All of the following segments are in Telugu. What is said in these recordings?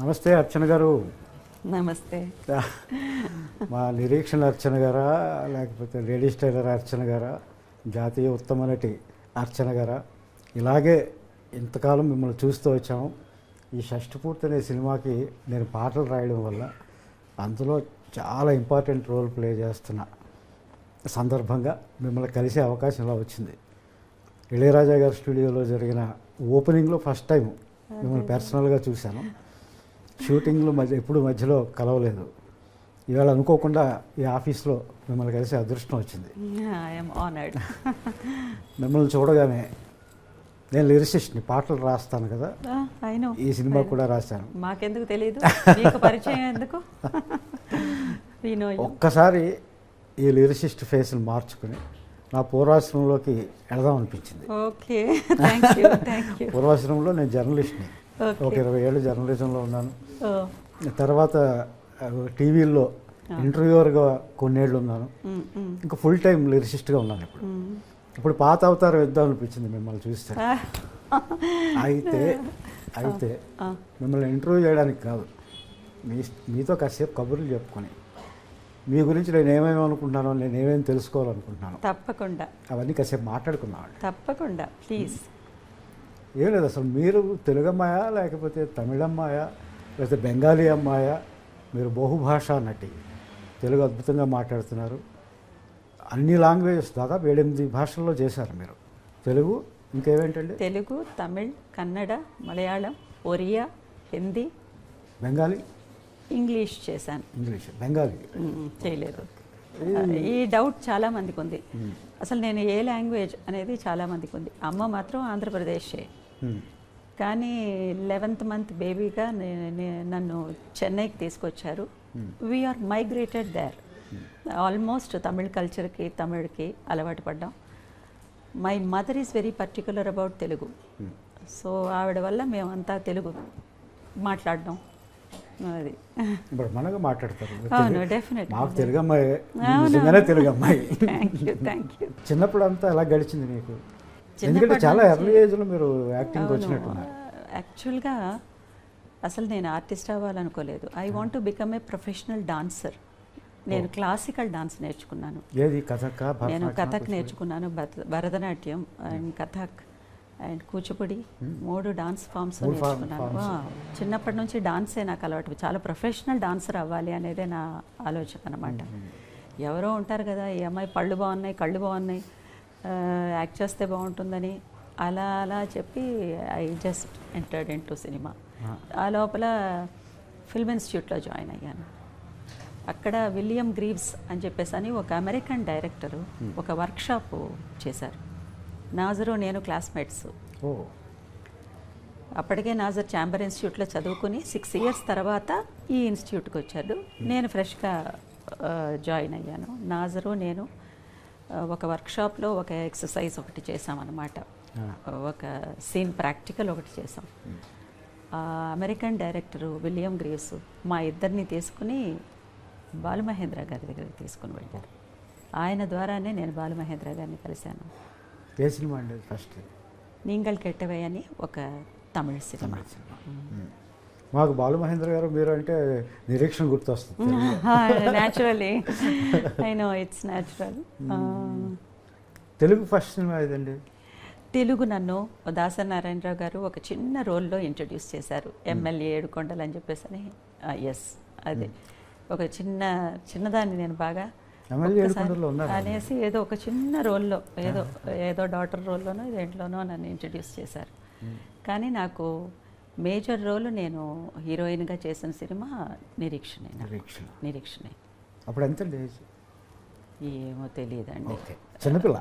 నమస్తే అర్చన గారు. నమస్తే. మా నిరీక్షణ అర్చన గారా, లేకపోతే లేడీస్ టైలర్ అర్చన గారా, జాతీయ ఉత్తమ నటి అర్చన గారా, ఇలాగే ఇంతకాలం మిమ్మల్ని చూస్తూ వచ్చాము. ఈ షష్టిపూర్తి అనే సినిమాకి నేను పాటలు రాయడం వల్ల అందులో చాలా ఇంపార్టెంట్ రోల్ ప్లే చేస్తున్న సందర్భంగా మిమ్మల్ని కలిసే అవకాశం ఇలా వచ్చింది. ఇళయరాజా గారి స్టూడియోలో జరిగిన ఓపెనింగ్లో ఫస్ట్ టైం మిమ్మల్ని పర్సనల్గా చూశాను. షూటింగ్లో ఎప్పుడు మధ్యలో కలవలేదు. ఇవాళ అనుకోకుండా ఈ ఆఫీస్లో మిమ్మల్ని కలిసి అదృష్టం వచ్చింది. మిమ్మల్ని చూడగానే నేను లిరిసిస్ట్ని, పాటలు రాస్తాను కదా, ఈ సినిమా కూడా రాశాను. మాకెందుకు తెలియదు, మీకు పరిచయం ఎందుకు? ఒక్కసారి ఈ లిరిసిస్ట్ ఫేస్ని మార్చుకుని నా పూర్వాశ్రమంలోకి వెళదాం అనిపించింది. Okay, thank you. పూర్వాశ్రమంలో నేను జర్నలిస్ట్ని, ఒక 20 ఏళ్ళు జర్నలిజంలో ఉన్నాను. తర్వాత టీవీల్లో ఇంటర్వ్యూవర్గా కొన్నేళ్ళు ఉన్నాను. ఇంకా ఫుల్ టైం లిరిసిస్ట్గా ఉన్నాను. ఇప్పుడు పాత అవతారం ఇద్దాం అనిపించింది మిమ్మల్ని చూస్తే. అయితే మిమ్మల్ని ఇంటర్వ్యూ చేయడానికి కాదు, మీతో కాసేపు కబుర్లు చెప్పుకొని మీ గురించి నేను ఏమేమి అనుకుంటున్నానో, నేను ఏమేమి తెలుసుకోవాలనుకుంటున్నాను, తప్పకుండా అవన్నీ కాసేపు మాట్లాడుకున్నాను. తప్పకుండా, ప్లీజ్. ఏం లేదు, అసలు మీరు తెలుగు అమ్మాయా, లేకపోతే తమిళ అమ్మాయా, లేకపోతే బెంగాలీ అమ్మాయా? మీరు బహుభాషా నటి, తెలుగు అద్భుతంగా మాట్లాడుతున్నారు. అన్ని లాంగ్వేజెస్, దాదాపు 7-8 భాషల్లో చేశారు మీరు. తెలుగు, ఇంకేమేంటండి? తెలుగు, తమిళ్, కన్నడ, మలయాళం, ఒరియా, హిందీ, బెంగాలీ, ఇంగ్లీష్ చేశాను. ఇంగ్లీష్, బెంగాలీ చేయలేదు. ఈ డౌట్ చాలామందికి ఉంది, అసలు నేను ఏ లాంగ్వేజ్ అనేది చాలామందికి ఉంది. అమ్మ మాత్రం ఆంధ్రప్రదేశే, కానీ 11th month బేబీగా నన్ను చెన్నైకి తీసుకొచ్చారు. We are migrated there. Almost Tamil కల్చర్కి, తమిళ్కి అలవాటు పడ్డాం. My mother is very particular about Telugu. So ఆవిడ వల్ల మేమంతా తెలుగు మాట్లాడడం అది. ఇప్పుడు మనగా మాట్లాడతారు. అవును, డెఫినెట్. మాకు తెలుగు అమ్మాయి, నిజంగానే తెలుగు అమ్మాయి. Thank you. చిన్నప్పుడు అంతా ఎలా గడిచింది మీకు? ఎందుకంటే చాలా ఎర్లీ ఏజ్లో మీరు యాక్టింగ్ వచ్చినట్టున్నారు. యాక్చువల్గా అసలు నేను ఆర్టిస్ట్ అవ్వాలనుకోలేదు. I want to become a professional dancer. నేను క్లాసికల్ డాన్స్ నేర్చుకున్నాను. ఏది? కథక్? నేను కథక్ నేర్చుకున్నాను, Bharatanatyam and Kathak and Kuchipudi, 3 dance forms నేర్చుకున్నాను. చిన్నప్పటి నుంచి డాన్సే నాకు అలవాటు. చాలా ప్రొఫెషనల్ డాన్సర్ అవ్వాలి అనేదే నా ఆలోచన అనమాట. ఎవరో ఉంటారు కదా, ఈ అమ్మాయి పళ్ళు బాగున్నాయి, కళ్ళు బాగున్నాయి, యాక్ట్ చేస్తే బాగుంటుందని, అలా అలా చెప్పి I just entered in to cinema. ఆ లోపల ఫిల్మ్ ఇన్స్టిట్యూట్లో జాయిన్ అయ్యాను. అక్కడ విలియం గ్రీవ్స్ అని చెప్పేసి అని ఒక అమెరికన్ డైరెక్టరు ఒక వర్క్షాప్ చేశారు. నాజరు నేను క్లాస్మేట్స్. అప్పటికే నాజర్ ఛాంబర్ ఇన్స్టిట్యూట్లో చదువుకుని 6 years తర్వాత ఈ ఇన్స్టిట్యూట్కి వచ్చాడు. నేను ఫ్రెష్గా జాయిన్ అయ్యాను. నాజరు నేను ఒక వర్క్షాప్లో ఒక ఎక్సర్సైజ్ ఒకటి చేసామన్నమాట. ఒక సీన్ ప్రాక్టికల్ ఒకటి చేసాం. అమెరికన్ డైరెక్టరు విలియం గ్రీవ్స్ మా ఇద్దరిని తీసుకుని బాలుమహేంద్ర గారి దగ్గరికి తీసుకుని వెళ్ళారు. ఆయన ద్వారానే నేను బాలుమహేంద్ర గారిని కలిశాను. ఏ సినిమా అండి? ఫస్ట్ నీంగల్ కెట్టవే అని ఒక తమిళ సినిమా. మాకు బాలుమహేంద్ర గారు మీరు అంటే నిరీక్షణ గుర్తొస్తుంది. Naturally, I know, it's natural. Telugu first cinema ఏదండి? తెలుగు నన్ను దాసరి నారాయణరావు గారు ఒక చిన్న రోల్లో ఇంట్రడ్యూస్ చేశారు. ఎమ్మెల్యే ఏడుకొండలు అని చెప్పేసి. ఎస్, అదే ఒక చిన్నదాన్ని నేను బాగా అనేసి ఏదో ఒక చిన్న రోల్లో, ఏదో డాటర్ రోల్లోనో దేంట్లోనో నన్ను ఇంట్రడ్యూస్ చేశారు. కానీ నాకు మేజర్ రోల్ నేను హీరోయిన్గా చేసిన సినిమా నిరీక్షణే. అప్పుడు ఎంత? ఏమో తెలియదండి. చిన్నపిల్ల.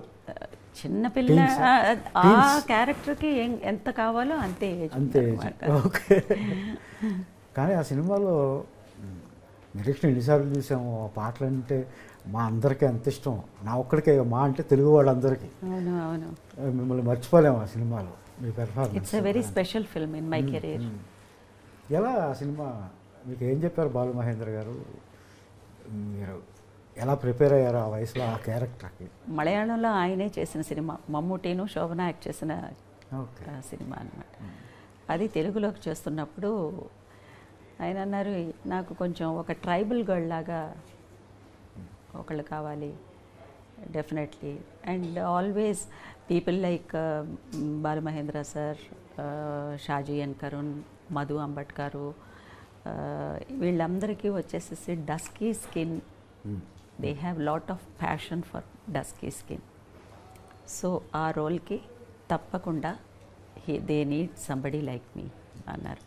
ఆ క్యారెక్టర్కి ఎంత కావాలో అంతే. ఓకే. కానీ ఆ సినిమాలో నిరీక్షణ ఎన్నిసార్లు చూసాము. ఆ పాటలు అంటే మా అందరికీ ఎంత ఇష్టం. నా ఒక్కడికే, మా అంటే తెలుగు వాళ్ళందరికీ. అవును, మిమ్మల్ని మర్చిపోలేము ఆ సినిమాలో. మీ performance it's a very special film in my career. ఎలా ఆ సినిమా మీకు ఏం చెప్పారు బాలుమహేంద్ర గారు? మీరు ఎలా ప్రిపేర్ అయ్యారు ఆ వయసులో ఆ క్యారెక్టర్కి? మలయాళంలో ఆయనే చేసిన సినిమా, మమ్ముటీను శోభన యాక్ట్ చేసిన సినిమా అనమాట. అది తెలుగులోకి చేస్తున్నప్పుడు ఆయన అన్నారు నాకు కొంచెం ఒక ట్రైబల్ గర్ల్ లాగా ఒకళ్ళు కావాలి definitely. And always people like Balamahendra sir, Shaji N Karun, Madhu అంబట్కారు, వీళ్ళందరికీ వచ్చేసేసి dusky skin, they have lot of passion for dusky skin. So ఆ రోల్కి తప్పకుండా they need somebody like me అన్నారు.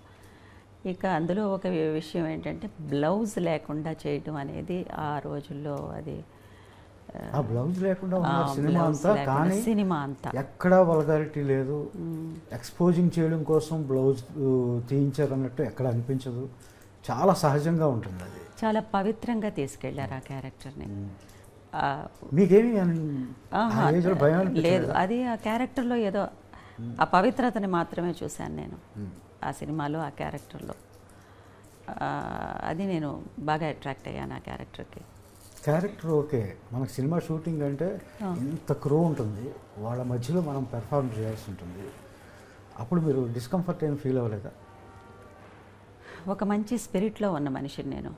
ఇక అందులో ఒక విషయం ఏంటంటే బ్లౌజ్ లేకుండా చేయడం అనేది ఆ రోజుల్లో అది ఆ బ్లౌజ్ లేకుండా సినిమా అంతా, కానీ సినిమా అంతా ఎక్కడా వల్గారిటీ లేదు. ఎక్స్పోజింగ్ చేయడం కోసం బ్లౌజ్ తీయించారు అన్నట్టు ఎక్కడ అనిపించదు. చాలా సహజంగా ఉంటుంది. అది చాలా పవిత్రంగా తీసుకెళ్లారు ఆ క్యారెక్టర్ని. మీకేమి భయం లేదు, అది ఆ క్యారెక్టర్లో ఏదో ఆ పవిత్రతని మాత్రమే చూశాను నేను ఆ సినిమాలో, ఆ క్యారెక్టర్లో. అది నేను బాగా అట్రాక్ట్ అయ్యాను ఆ క్యారెక్టర్కి. క్యారెక్టర్ ఓకే, మనకు సినిమా షూటింగ్ అంటే ఇంత క్రూ ఉంటుంది, వాళ్ళ మధ్యలో మనం పెర్ఫార్మ్ చేయాల్సి ఉంటుంది. అప్పుడు మీరు డిస్కంఫర్ట్ ఏం ఫీల్ అవ్వలేదా? ఒక మంచి స్పిరిట్లో ఉన్న మనిషిని నేను.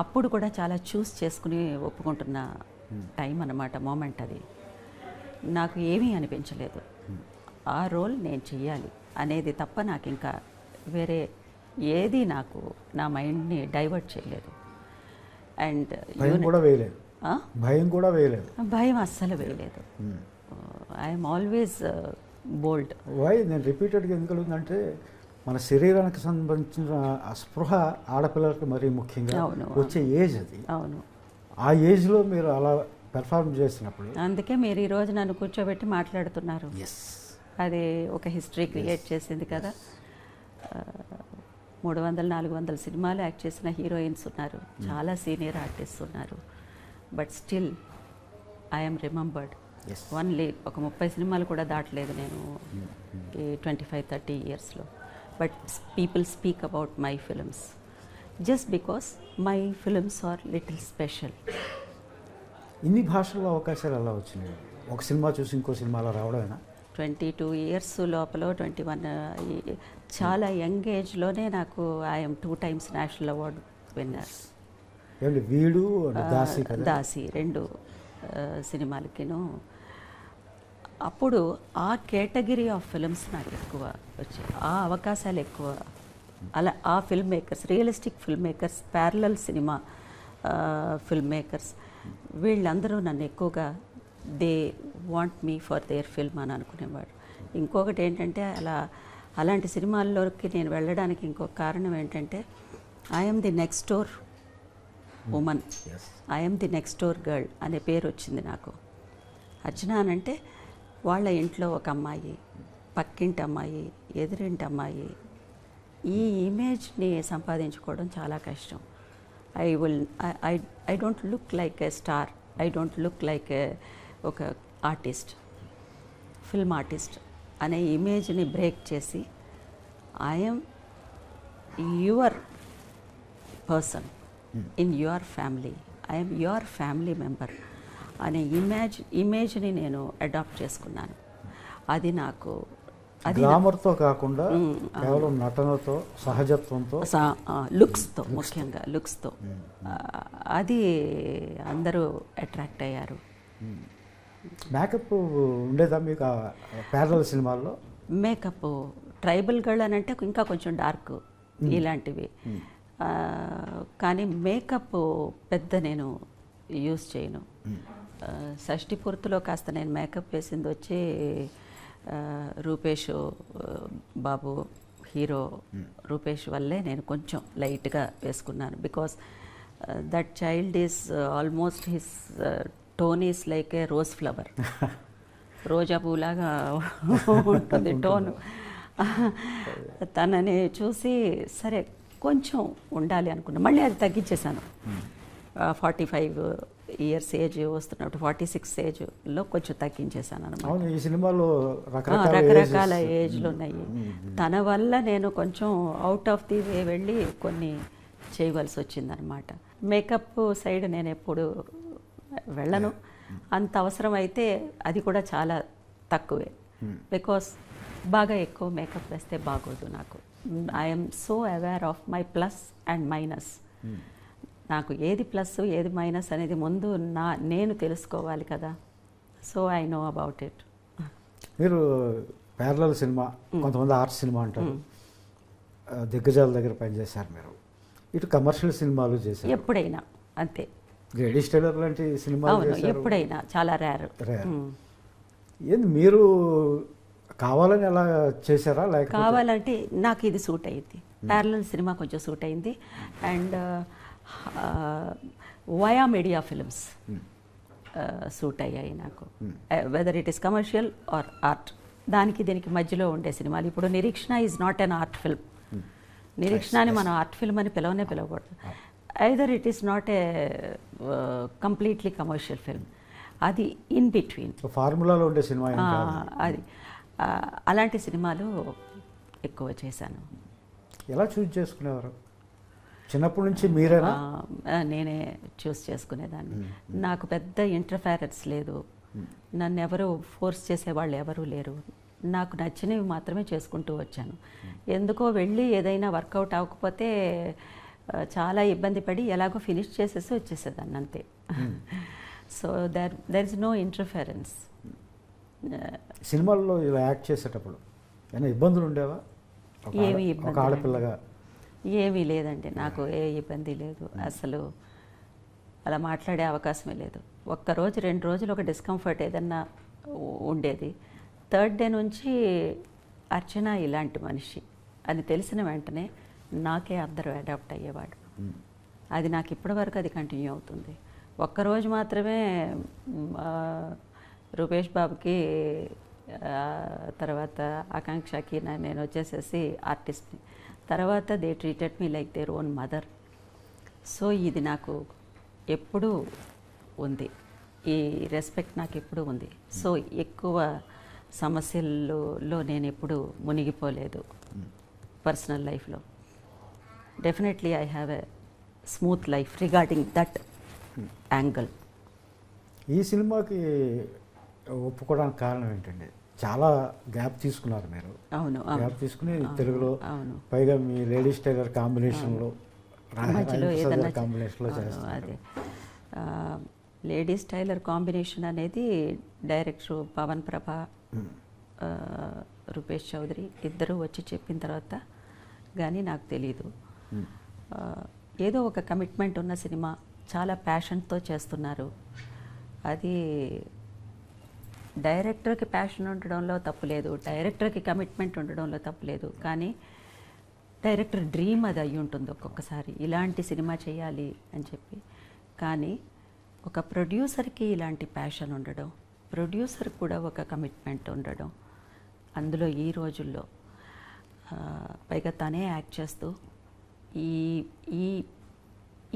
అప్పుడు కూడా చాలా చూస్ చేసుకుని ఒప్పుకుంటున్న టైం అన్నమాట, మూమెంట్ అది. నాకు ఏమీ అనిపించలేదు. ఆ రోల్ నేను చెయ్యాలి అనేది తప్ప నాకు ఇంకా వేరే ఏది నాకు నా మైండ్ని డైవర్ట్ చేయలేదు. అండ్ భయం కూడా వేయలేదు. భయం అస్సలు వేయలేదు. I'm always bold. వై నేను రిపీటెడ్గా ఎందుకు అడుగుతుందంటే, మన శరీరానికి సంబంధించిన స్పృహ ఆడపిల్లలకు మరీ ముఖ్యంగా వచ్చే ఏజ్ అది. అవును, ఆ ఏజ్లో మీరు అలా పెర్ఫార్మ్ చేసినప్పుడు, అందుకే మీరు ఈరోజు నన్ను కూర్చోబెట్టి మాట్లాడుతున్నారు. అది ఒక హిస్టరీ క్రియేట్ చేసింది కదా. 300-400 సినిమాలు యాక్ట్ చేసిన హీరోయిన్స్ ఉన్నారు, చాలా సీనియర్ ఆర్టిస్ట్ ఉన్నారు. But still I'm remembered. Only ఒక 30 సినిమాలు కూడా దాటలేదు నేను ఈ 25-30 ఇయర్స్లో. But people speak about my films just because my films are little special. ఇన్ని భాషల్లో అవకాశాలు ఎలా వచ్చినాయి? ఒక సినిమా చూసి ఇంకో సినిమాలో రావడమేనా? 22 ఇయర్స్ లోపల 21 చాలా యంగ్ ఏజ్లోనే నాకు I'm 2 times national award winner. వీడు దాసి 2 సినిమాలకిను. అప్పుడు ఆ కేటగిరీ ఆఫ్ ఫిల్మ్స్ నాకు ఎక్కువ వచ్చాయి, ఆ అవకాశాలు ఎక్కువ. అలా ఆ film makers, realistic film makers, parallel cinema film makers, వీళ్ళందరూ నన్ను ఎక్కువగా they want me for their film అని అనుకునేవాడు. ఇంకొకటి ఏంటంటే, అలాంటి సినిమాల్లోకి నేను వెళ్ళడానికి ఇంకొక కారణం ఏంటంటే, I'm the next door woman, I'm the next door girl అనే పేరు వచ్చింది నాకు. అర్చన అనంటే వాళ్ళ ఇంట్లో ఒక అమ్మాయి, పక్కింటి అమ్మాయి, ఎదురింటి అమ్మాయి, ఈ ఇమేజ్ని సంపాదించుకోవడం చాలా కష్టం. I don't look like A star, I don't look like ఒక ఆర్టిస్ట్, ఫిల్మ్ ఆర్టిస్ట్ అనే ఇమేజ్ని బ్రేక్ చేసి I'm your person in your family, I'm your family member అనే ఇమేజ్ని నేను అడాప్ట్ చేసుకున్నాను. అది నాకు గ్లామర్తో కాకుండా కేవలం నటనతో, సహజత్వంతో, లుక్స్తో, ముఖ్యంగా లుక్స్తో అది అందరూ అట్రాక్ట్ అయ్యారు. మేకప్ ఉండేదా మీకు ప్యారలల్ సినిమాల్లో? మేకప్ ట్రైబల్ గర్ల్ అని అంటే ఇంకా కొంచెం డార్క్ ఇలాంటివి, కానీ మేకప్ పెద్ద నేను యూజ్ చేయను. షష్ఠి పూర్తిలో కాస్త నేను మేకప్ వేసింది వచ్చి రూపేష్ బాబు, హీరో రూపేష్ వల్లే నేను కొంచెం లైట్గా వేసుకున్నాను. Because that child is almost his tone is like a rose flower, రోజా పూలాగా ఉంటుంది టోను. తనని చూసి సరే కొంచెం ఉండాలి అనుకున్నా, మళ్ళీ అది తగ్గించేశాను. 45 ఇయర్స్ ఏజ్ వస్తున్నప్పుడు 46 ఏజ్లో కొంచెం తగ్గించేశాను అనమాట. ఈ సినిమాలో రకరకాల ఏజ్లు ఉన్నాయి. తన వల్ల నేను కొంచెం అవుట్ ఆఫ్ ది వే వెళ్ళి కొన్ని చేయవలసి వచ్చిందనమాట. మేకప్ సైడ్ నేను ఎప్పుడు వెళ్ళను, అంత అవసరం అయితే అది కూడా చాలా తక్కువే. బికాస్ బాగా ఎక్కువ మేకప్ వేస్తే బాగోదు నాకు. I'm so aware of my plus and minus. నాకు ఏది ప్లస్ ఏది మైనస్ అనేది ముందు నేను తెలుసుకోవాలి కదా. So I know about it. మీరు ప్యారలల్ సినిమా, కొంతమంది ఆర్ట్ సినిమా అంటారు, దిగ్గజాల దగ్గర పనిచేశారు మీరు. ఇటు కమర్షియల్ సినిమాలు చేశారు ఎప్పుడైనా, అంతే. లేడీస్ టైలర్ లాంటి సినిమాలు అవును, చేశారు. ఎప్పుడైనా, చాలా రేర్. ఏంది మీరు కావాలని అలా చేశారా లేకపోతే? కావాలంటే నాకు ఇది సూట్ అయింది, ప్యారలల్ సినిమా కొంచెం సూట్ అయింది. And via media films suit అయ్యాయి నాకు, whether it is commercial or art. దానికి దీనికి మధ్యలో ఉండే సినిమాలు. ఇప్పుడు Nireekshana is not an art film. నిరీక్షణని మనం ఆర్ట్ ఫిల్మ్ అని పిలవకూడదు. Either it is not a completely commercial film, అది ఇన్ బిట్వీన్ ఫార్ములాలో ఉండే సినిమా. అది అలాంటి సినిమాలు ఎక్కువ చేశాను. ఎలా చూస్ చేసుకునేవారు? చిన్నప్పటి నుంచి మీరేనా? నేనే చూస్ చేసుకునేదాన్ని. నాకు పెద్ద ఇంటర్ఫెరెన్స్ లేదు, నన్ను ఎవరు ఫోర్స్ చేసేవాళ్ళు ఎవరూ లేరు. నాకు నచ్చినవి మాత్రమే చేసుకుంటూ వచ్చాను. ఎందుకో వెళ్ళి ఏదైనా వర్కౌట్ అవ్వకపోతే చాలా ఇబ్బంది పడి ఎలాగో ఫినిష్ చేసేసి వచ్చేసేదాన్ని, అంతే. So there is no interference. సినిమాల్లో ఇలా యాక్ట్ చేసేటప్పుడు ఏమైనా ఇబ్బందులు ఉండేవా? ఏమీ ఇబ్బంది, ఒక ఆడపిల్లగా ఏమీ లేదండి, నాకు ఏ ఇబ్బంది లేదు అసలు. అలా మాట్లాడే అవకాశమే లేదు. ఒక్కరోజు 2 రోజులు ఒక డిస్కంఫర్ట్ ఏదన్నా ఉండేది. థర్డ్ డే నుంచి అర్చన ఇలాంటి మనిషి అని తెలిసిన వెంటనే నాకే అందరూ అడాప్ట్ అయ్యేవాడు. అది నాకు ఇప్పటివరకు అది కంటిన్యూ అవుతుంది. ఒక్కరోజు మాత్రమే రూపేష్ బాబుకి, తర్వాత ఆకాంక్షకి నేను వచ్చేసేసి ఆర్టిస్ట్ని. తర్వాత they treated me like their own mother. So ఇది నాకు ఎప్పుడూ ఉంది, ఈ రెస్పెక్ట్ నాకు ఎప్పుడూ ఉంది. సో ఎక్కువ సమస్యల్లో నేను ఎప్పుడు మునిగిపోలేదు పర్సనల్ లైఫ్లో. Definitely I have a smooth life regarding that angle. ఈ సినిమాకి ఒప్పుకోవడానికి కారణం ఏంటండి? చాలా గ్యాప్ తీసుకున్నారు మీరు. అవును, గ్యాప్ తీసుకుని తెలుగులో, అవును, పైగా మీ లేడీస్ టైలర్ కాంబినేషన్లో, మధ్యలో ఏదన్నా కాంబినేషన్లో చేస్తారు. అదే లేడీస్ టైలర్ కాంబినేషన్ అనేది డైరెక్టర్ పవన్ ప్రభ, రూపేష్ చౌదరి ఇద్దరు వచ్చి చెప్పిన తర్వాత కానీ నాకు తెలీదు. ఏదో ఒక కమిట్మెంట్ ఉన్న సినిమా, చాలా ప్యాషన్తో చేస్తున్నారు. అది డైరెక్టర్కి ప్యాషన్ ఉండడంలో తప్పులేదు, డైరెక్టర్కి కమిట్మెంట్ ఉండడంలో తప్పులేదు. కానీ డైరెక్టర్ డ్రీమ్ అది అయ్యి ఉంటుంది ఒక్కొక్కసారి, ఇలాంటి సినిమా చేయాలి అని చెప్పి. కానీ ఒక ప్రొడ్యూసర్కి ఇలాంటి ప్యాషన్ ఉండడం, ప్రొడ్యూసర్ కూడా ఒక కమిట్మెంట్ ఉండడం, అందులో ఈ రోజుల్లో పైగా తనే యాక్ట్ చేస్తూ ఈ ఈ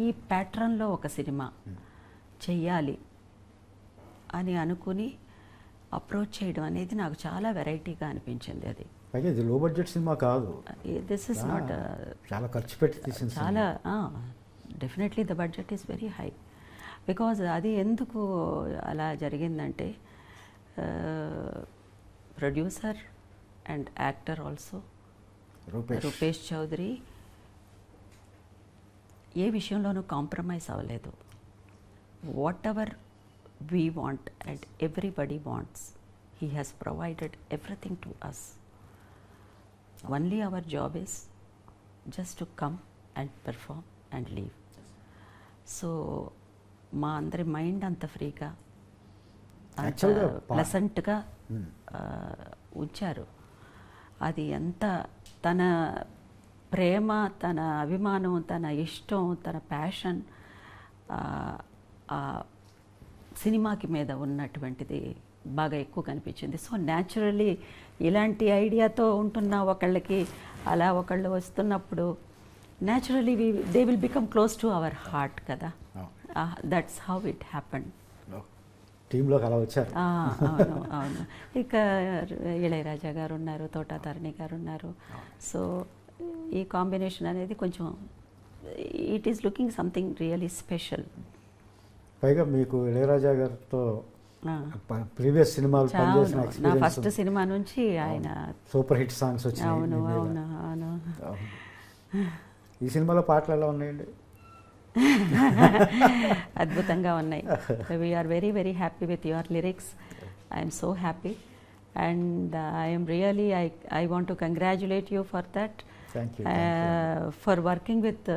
ఈ ప్యాట్రన్లో ఒక సినిమా చెయ్యాలి అని అనుకుని అప్రోచ్ చేయడం అనేది నాకు చాలా వెరైటీగా అనిపించింది. అది పైగా ఇది లో బడ్జెట్ సినిమా కాదు, దిస్ ఇస్ నాట్, చాలా ఖర్చు పెట్టి తీసిన చాలా definitely the budget is very high. Because అది ఎందుకు అలా జరిగిందంటే producer and actor also Rupesh Chaudhary ఏ విషయంలోనూ కాంప్రమైజ్ అవ్వలేదు. Whatever we want and everybody wants, he has provided everything to us. Only our job is just to come and perform and leave. So మా అందరి మైండ్ అంత ఫ్రీగా, అంత ప్లెసెంట్గా ఉంచారు. అది ఎంత తన ప్రేమ, తన అభిమానం, తన ఇష్టం, తన ప్యాషన్ సినిమాకి మీద ఉన్నటువంటిది బాగా ఎక్కువ కనిపించింది. సో న్యాచురల్లీ ఇలాంటి ఐడియాతో ఉంటున్న ఒకళ్ళకి అలా ఒకళ్ళు వస్తున్నప్పుడు naturally they will become close to our heart కదా. That's how it happened. టీంలోకి అలా వచ్చారు. అవును, అవును. ఇక ఇళయరాజా గారు ఉన్నారు, తోటాతారిణి గారు ఉన్నారు. సో ఈ కాంబినేషన్ అనేది కొంచెం it is looking something really special. పైగా మీకు ఇళయరాజా గారితో ప్రీవియస్ సినిమాలు పనిచేసిన నా ఫస్ట్ సినిమా నుంచి ఆయన సూపర్ హిట్ సాంగ్స్ వచ్చాయి. అవును, అవును, అవును. ఈ సినిమాలో పాటలు ఎలా ఉన్నాయండి? అద్భుతంగా ఉన్నాయి. We're very very happy with your lyrics. I'm so happy and I'm really I want to congratulate you for that. Thank you. For working with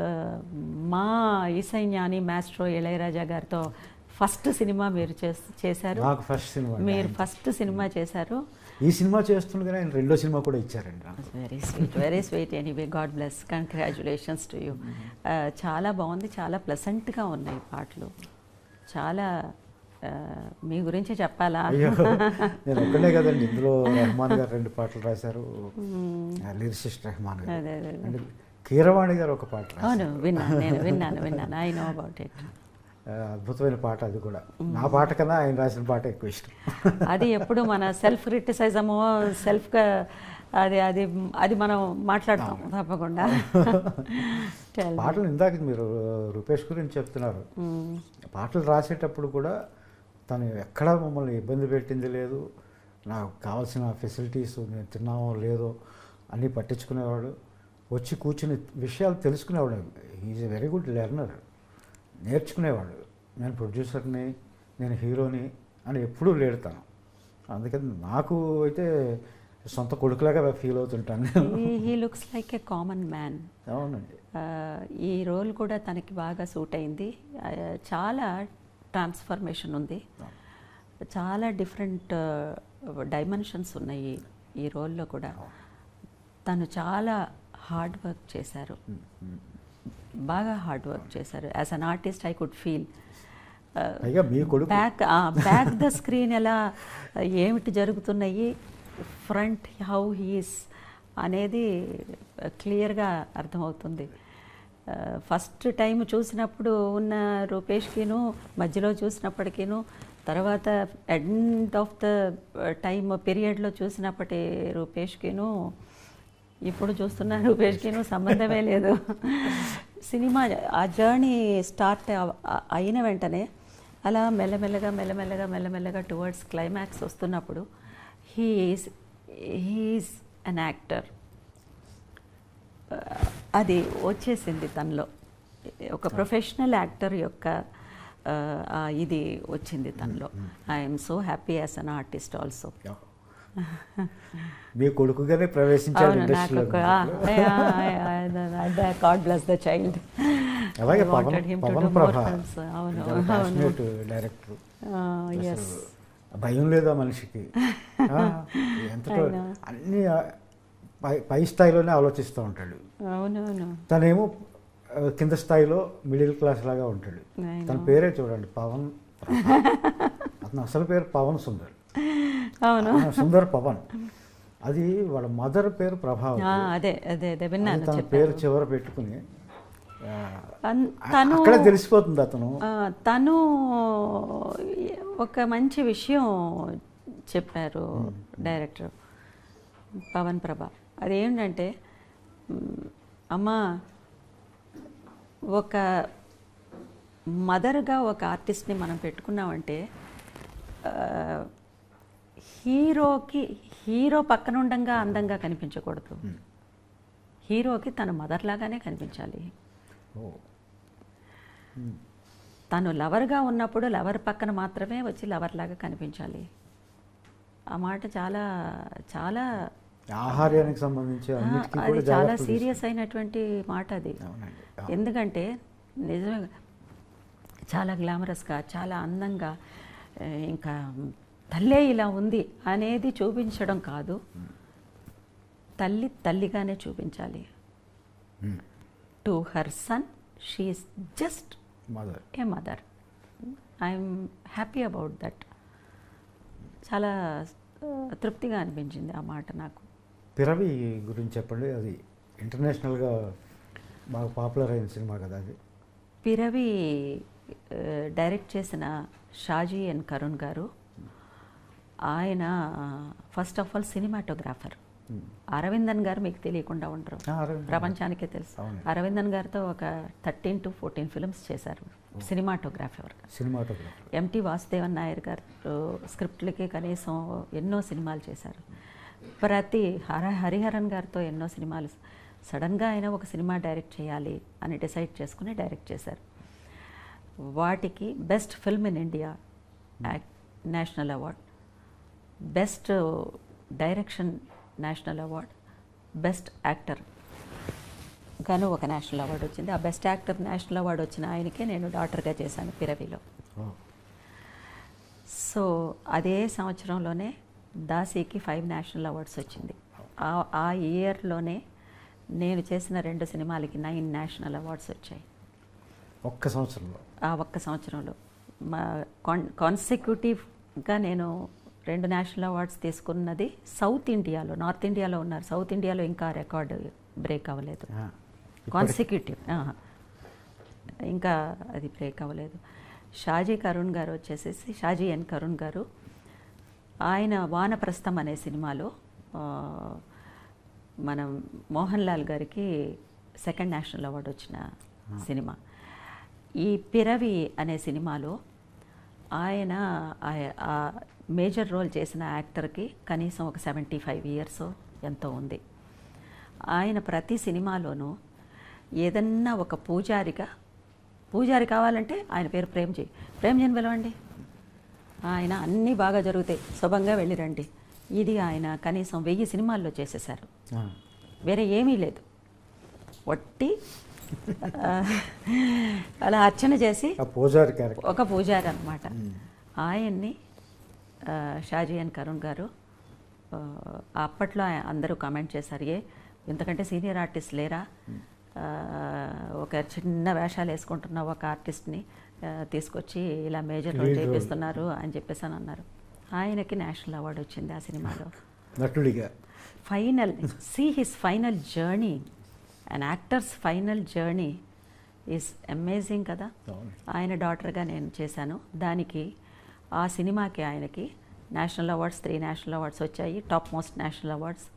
మా ఇసై జ్ఞాని మాస్ట్రో ఇళయరాజా గారితో ఫస్ట్ సినిమా మీరు చేశారు. నాకు ఫస్ట్ సినిమా. మీరు ఫస్ట్ సినిమా చేశారు. ఈ సినిమా చేస్తుండగానే ఆయన రెండో సినిమా కూడా ఇచ్చారండి నాకు. Very sweet anyway. God bless. Congratulations to you. చాలా బాగుంది, చాలా ప్లెసెంట్గా ఉన్నాయి పాటలు. చాలా మీ గురించి చెప్పాలా? అయ్యో, నేను ఒక్కనే కదండి, ఇందులో రెహమాన్ గారు 2 పాటలు రాశారు, లిరిసిస్ట్ రెహమాన్ గారు. అదే అదే. అండ్ కీరవాణి గారు ఒక పాట రాశారు. అవును, విన్నాను. I know about it. అద్భుతమైన పాట అది కూడా. నా పాట కన్నా ఆయన రాసిన పాట ఎక్కువ ఇష్టం. అది ఎప్పుడు మన సెల్ఫ్ క్రిటిసైజము, సెల్ఫ్గా అది అది అది మనం మాట్లాడతాం తప్పకుండా. పాటలు ఇందాక మీరు రూపేష్ గురించి చెప్తున్నారు. పాటలు రాసేటప్పుడు కూడా తను ఎక్కడా మమ్మల్ని ఇబ్బంది పెట్టింది లేదు. నాకు కావాల్సిన ఫెసిలిటీస్ నేను తిన్నామో లేదో అన్నీ పట్టించుకునేవాడు. వచ్చి కూర్చుని విషయాలు తెలుసుకునేవాడు. Is a very good learner. నేర్చుకునేవాడు. నేను ప్రొడ్యూసర్ని, నేను హీరోని అని ఎప్పుడూ లేడతాను. అందుకని నాకు అయితే సొంత కొడుకులాగా ఫీల్ అవుతుంటాను. He looks like a common man. అవునండి. ఈ రోల్ కూడా తనకి బాగా సూట్ అయింది. చాలా ట్రాన్స్ఫర్మేషన్ ఉంది, చాలా డిఫరెంట్ డైమెన్షన్స్ ఉన్నాయి ఈ రోల్లో కూడా. తను చాలా హార్డ్ వర్క్ చేశారు, బాగా హార్డ్ వర్క్ చేశారు. As an artist I could feel. Back the screen ఎలా ఏమిటి జరుగుతున్నాయి, ఫ్రంట్ హౌ హీస్ అనేది క్లియర్గా అర్థమవుతుంది. ఫస్ట్ టైం చూసినప్పుడు ఉన్న రూపేష్కిను, మధ్యలో చూసినప్పటికీను, తర్వాత ఎండ్ ఆఫ్ ద టైమ్ పీరియడ్లో చూసినప్పటి రూపేష్కిను, ఇప్పుడు చూస్తున్న రూపేష్కిను సంబంధమే లేదు. సినిమా ఆ జర్నీ స్టార్ట్ అయిన వెంటనే అలా మెల్లమెల్లగా టువర్డ్స్ క్లైమాక్స్ వస్తున్నప్పుడు హీఈస్ అన్ యాక్టర్. అది వచ్చేసింది తనలో. ఒక ప్రొఫెషనల్ యాక్టర్ యొక్క ఇది వచ్చింది తనలో. I'm so happy as an artist also. మీ కొడుకుగానే ప్రవేశించారు ఇండస్ట్రీలో. God bless the child. అలాగే పవన్ ప్రభా డైరెక్టర్. భయం లేదా మనిషికి? ఎంతటో అన్ని పై స్థాయిలోనే ఆలోచిస్తూ ఉంటాడు. అవునవును. తనేమో కింద స్థాయిలో మిడిల్ క్లాస్ లాగా ఉంటాడు. తన పేరే చూడండి, పవన్. అతను అసలు పేరు పవన్ సుందర్. అవును, సుందర్ పవన్. అది వాళ్ళ మదర్ పేరు ప్రభావతి. అదే అదే అదే విన్నాను. తన పేరు చివర పెట్టుకుని తను అక్కడ తెలిసిపోతుంది. తను ఒక మంచి విషయం చెప్పారు డైరెక్టర్ పవన్ ప్రభా. అదేంటంటే, అమ్మ, ఒక మదర్గా ఒక ఆర్టిస్ట్ని మనం పెట్టుకున్నామంటే హీరో పక్కన ఉండంగా అందంగా కనిపించకూడదు. హీరోకి తన మదర్ లాగానే కనిపించాలి. తను లవర్గా ఉన్నప్పుడు లవర్ పక్కన మాత్రమే వచ్చి లవర్ లాగా కనిపించాలి. ఆ మాట చాలా చాలా ఆహార్యానికి సంబంధించి అది చాలా సీరియస్ అయినటువంటి మాట అది. ఎందుకంటే నిజమే, చాలా గ్లామరస్గా, చాలా అందంగా, ఇంకా తల్లే ఇలా ఉంది అనేది చూపించడం కాదు, తల్లి తల్లిగానే చూపించాలి. To her son she is just a mother. I'm happy about that. చాలా తృప్తిగా అనిపించింది ఆ మాట నాకు. పిరవి గురించి చెప్పండి. అది ఇంటర్నేషనల్గా బాగా పాపులర్ అయిన సినిమా కదా అది. పిరవి డైరెక్ట్ చేసిన షాజీ ఎన్ కరుణ్ గారు. ఆయన first of all cinematographer. Aravindan గారు మీకు తెలియకుండా ఉండరు, ప్రపంచానికే తెలుసు. అరవిందన్ గారితో ఒక 13 to 14 ఫిల్మ్స్ చేశారు సినిమాటోగ్రాఫర్. ఎంటి వాసుదేవన్ నాయర్ గారు స్క్రిప్ట్లకి కనీసం ఎన్నో సినిమాలు చేశారు. హరిహరన్ గారితో ఎన్నో సినిమాలు. సడన్గా ఆయన ఒక సినిమా డైరెక్ట్ చేయాలి అని డిసైడ్ చేసుకుని డైరెక్ట్ చేశారు. వాటికి best film in India national award, best direction national award, best actor గాను ఒక నేషనల్ అవార్డు వచ్చింది. ఆ బెస్ట్ యాక్టర్ నేషనల్ అవార్డు వచ్చిన ఆయనకే నేను డాటర్గా చేశాను పిరవిలో. సో అదే సంవత్సరంలోనే దాసీకి 5 నేషనల్ అవార్డ్స్ వచ్చింది. ఆ ఇయర్లోనే నేను చేసిన 2 సినిమాలకి 9 నేషనల్ అవార్డ్స్ వచ్చాయి ఒక్క సంవత్సరంలో. ఆ ఒక్క సంవత్సరంలో మా కాన్సిక్యూటివ్గా నేను 2 నేషనల్ అవార్డ్స్ తీసుకున్నది సౌత్ ఇండియాలో. నార్త్ ఇండియాలో ఉన్నారు, సౌత్ ఇండియాలో ఇంకా రికార్డు బ్రేక్ అవ్వలేదు. కాన్సిక్యూటివ్ ఇంకా అది బ్రేక్ అవ్వలేదు. షాజీ కరుణ్ గారు వచ్చేసేసి, షాజీ ఎన్ కరుణ్ గారు, ఆయన వానప్రస్థం అనే సినిమాలో మనం మోహన్ లాల్ గారికి 2nd నేషనల్ అవార్డు వచ్చిన సినిమా. ఈ పిరవి అనే సినిమాలో ఆయన ఆ మేజర్ రోల్ చేసిన యాక్టర్కి కనీసం ఒక 75 ఇయర్స్ ఎంతో ఉంది. ఆయన ప్రతి సినిమాలోనూ ఏదన్నా ఒక పూజారి కావాలంటే ఆయన పేరు ప్రేమ్జీని పిలవండి, ఆయన అన్నీ బాగా జరుగుతాయి, శుభంగా వెళ్ళిరండి. ఇది ఆయన కనీసం 1000 సినిమాల్లో చేసేశారు. వేరే ఏమీ లేదు, వట్టి అలా అర్చన చేసి ఒక పూజారి అన్నమాట. ఆయన్ని షాజీ ఎన్ కరుణ్ గారు అప్పట్లో అందరూ కామెంట్ చేశారు, ఇంతకంటే సీనియర్ ఆర్టిస్ట్ లేరా, ఒక చిన్న వేషాలు వేసుకుంటున్న ఒక ఆర్టిస్ట్ని తీసుకొచ్చి ఇలా మేజర్ రోల్ చేపిస్తున్నారు అని చెప్పేసి అని అన్నారు. ఆయనకి నేషనల్ అవార్డు వచ్చింది ఆ సినిమాలో నటుడిగా. Final his final journey, and actors final journey is amazing కదా. ఆయన డాటర్గా నేను చేశాను. దానికి ఆ సినిమాకి ఆయనకి నేషనల్ అవార్డ్స్ 3 నేషనల్ అవార్డ్స్ వచ్చాయి, టాప్ మోస్ట్ నేషనల్ అవార్డ్స్.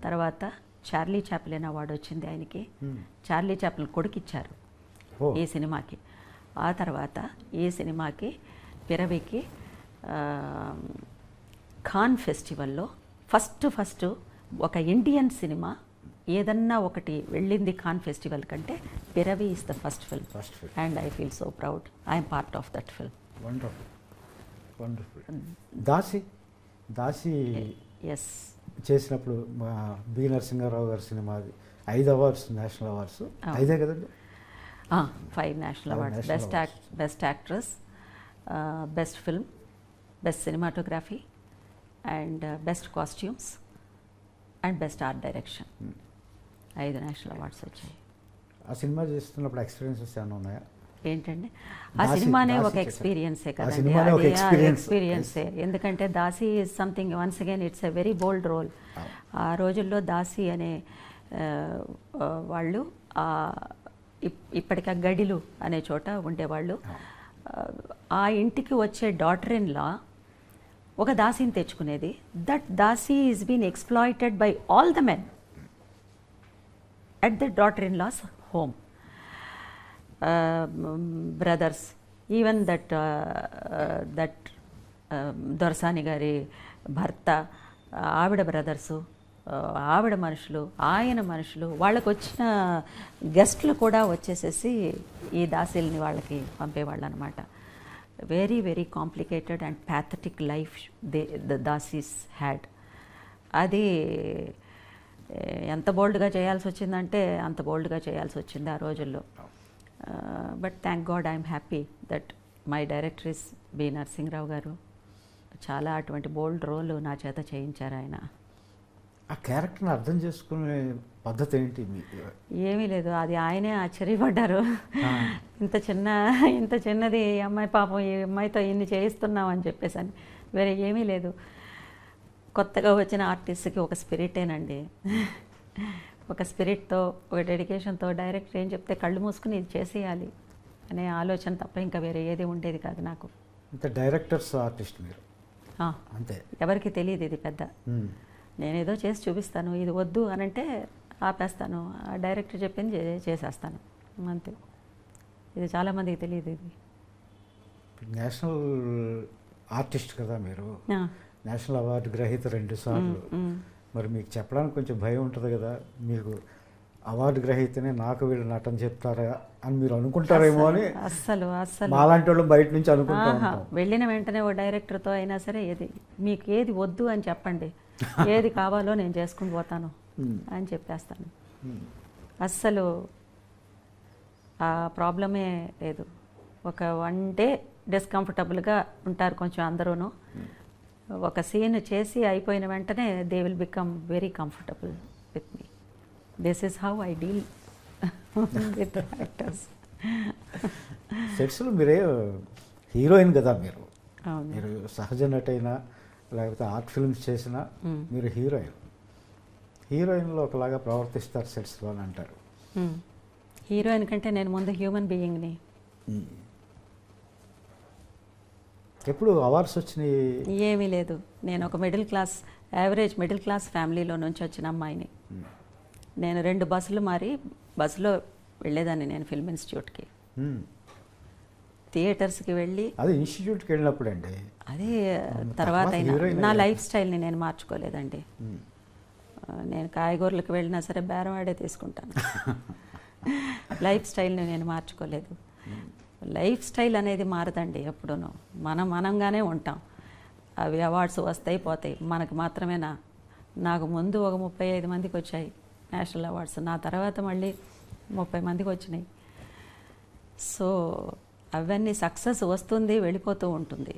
తర్వాత చార్లీ చాప్లిన్ అవార్డు వచ్చింది ఆయనకి. చార్లీ చాప్లిన్ కొడుకు ఇచ్చారు ఈ సినిమాకి. ఆ తర్వాత ఈ సినిమాకి పిరవికి ఖాన్ ఫెస్టివల్లో ఫస్ట్ ఒక ఇండియన్ సినిమా ఏదన్నా ఒకటి వెళ్ళింది ఖాన్ ఫెస్టివల్ కంటే Piravi is the first film, and I feel so proud I'm part of that film. Wonderful. Daasi ఎస్ చేసినప్పుడు మా బి నరసింహారావు గారి సినిమా 5 అవార్డ్స్ నేషనల్ అవార్డ్స్ 5 కదండి. 5 national awards, best actress, best film, best cinematography, and best costumes, and best art direction. 5 national awards వచ్చాయి. ఆ సినిమా చేస్తున్నప్పుడు ఎక్స్పీరియన్సెస్ ఏమైనా ఉన్నాయా? ఏంటంటే ఆ సినిమానే ఒక ఎక్స్పీరియన్సే కదండి, ఎక్స్పీరియన్సే. ఎందుకంటే Daasi is something, once again it's a very bold role. ఆ రోజుల్లో దాసి అనే వాళ్ళు ఇప్పటికి గడిలు అనే చోట ఉండేవాళ్ళు. ఆ ఇంటికి వచ్చే డాటర్ ఇన్ లా ఒక దాసిని తెచ్చుకునేది. That dasi is been exploited by all the men at the daughter-in-law's home. Brothers, even that దొరసాని గారి భర్త, ఆవిడ బ్రదర్సు, ఆవిడ మనుషులు, ఆయన మనుషులు, వాళ్ళకు వచ్చిన గెస్ట్లు కూడా వచ్చేసేసి ఈ దాసీల్ని వాళ్ళకి పంపేవాళ్ళు అనమాట. Very very complicated and pathetic life the dasis had. అది ఎంత బోల్డ్గా చేయాల్సి వచ్చిందంటే అంత బోల్డ్గా చేయాల్సి వచ్చింది ఆ రోజుల్లో. But thank God I'm happy that my director is B Narasimha Rao గారు. చాలా అటువంటి బోల్డ్ రోల్ నా చేత చేయించారు ఆయన. ఆ క్యారెక్టర్ని అర్థం చేసుకునే పద్ధతి ఏంటి? ఏమీ లేదు, అది ఆయనే ఆశ్చర్యపడ్డారు. ఇంత చిన్నది ఈ అమ్మాయి, పాపం ఈ అమ్మాయితో ఇన్ని చేయిస్తున్నాం అని చెప్పేసి అని. వేరే ఏమీ లేదు. కొత్తగా వచ్చిన ఆర్టిస్ట్కి ఒక స్పిరిటేనండి, ఒక స్పిరిట్తో, ఒక డెడికేషన్తో డైరెక్టర్ ఏం చెప్తే కళ్ళు మూసుకుని ఇది చేసేయాలి అనే ఆలోచన తప్ప ఇంకా వేరే ఏది ఉండేది కాదు నాకు. అంతే, డైరెక్టర్స్ ఆర్టిస్ట్ మీరు అంతే. ఎవరికి తెలియదు ఇది పెద్ద. నేనేదో చేసి చూపిస్తాను, ఇది వద్దు అనంటే ఆపేస్తాను, ఆ డైరెక్టర్ చెప్పింది చేసేస్తాను అంతే. ఇది చాలామందికి తెలియదు. ఇది నేషనల్ ఆర్టిస్ట్ కదా మీరు, నేషనల్ అవార్డు గ్రహీత 2 సార్లు. మరి మీకు చెప్పడానికి కొంచెం భయం ఉంటుంది కదా, మీకు అవార్డు గ్రహీతనే నాకు వీళ్ళు నటన చెప్తారా అని మీరు అనుకుంటారేమో అని అస్సలు అస్సలు మాలాంటి వాళ్ళు బయట నుంచి అనుకుంటా ఉంటాం. వెళ్ళిన వెంటనే ఓ డైరెక్టర్తో అయినా సరే మీకు ఏది వద్దు అని చెప్పండి, ఏది కావాలో నేను చేసుకుని పోతాను అని చెప్పేస్తాను. అస్సలు ఆ ప్రాబ్లమే లేదు. ఒక 1 డే డిస్కంఫర్టబుల్గా ఉంటారు కొంచెం అందరూను. ఒక సీన్ చేసి అయిపోయిన వెంటనే they will become very comfortable with me. This is how I deal with actors. సెట్స్లో మీరే హీరోయిన్ కదా మీరు. అవును. మీరు సహజ నటైనా లేకపోతే ఆర్ట్ ఫిల్మ్స్ చేసినా మీరు హీరోయిన్లో ఒకలాగా ప్రవర్తిస్తారు సెట్స్లో అని అంటారు. హీరోయిన్ కంటే నేను ముందు హ్యూమన్ బీయింగ్ని. ఎప్పుడు అవార్డ్స్ వచ్చినాయి? ఏమీ లేదు. నేను ఒక యావరేజ్ మిడిల్ క్లాస్ ఫ్యామిలీలో నుంచి వచ్చిన అమ్మాయిని. నేను 2 బస్సులు మారి బస్సులో వెళ్ళేదాన్ని నేను ఫిల్మ్ ఇన్స్టిట్యూట్కి. థియేటర్స్కి వెళ్ళి అది ఇన్స్టిట్యూట్కి వెళ్ళినప్పుడు అండి. అది తర్వాత అయినా నా లైఫ్ స్టైల్ని నేను మార్చుకోలేదండి. నేను కాయగూరలకు వెళ్ళినా సరే బేరం ఆడే తీసుకుంటాను. లైఫ్ స్టైల్ని నేను మార్చుకోలేదు. లైఫ్ స్టైల్ అనేది మారదండి ఎప్పుడూనూ. మనంగానే ఉంటాం. అవి అవార్డ్స్ వస్తాయి పోతాయి. మనకు మాత్రమేనా? నాకు ముందు ఒక 35 మందికి వచ్చాయి నేషనల్ అవార్డ్స్. నా తర్వాత మళ్ళీ 30 మందికి వచ్చినాయి. సో అవన్నీ సక్సెస్ వస్తుంది, వెళ్ళిపోతూ ఉంటుంది.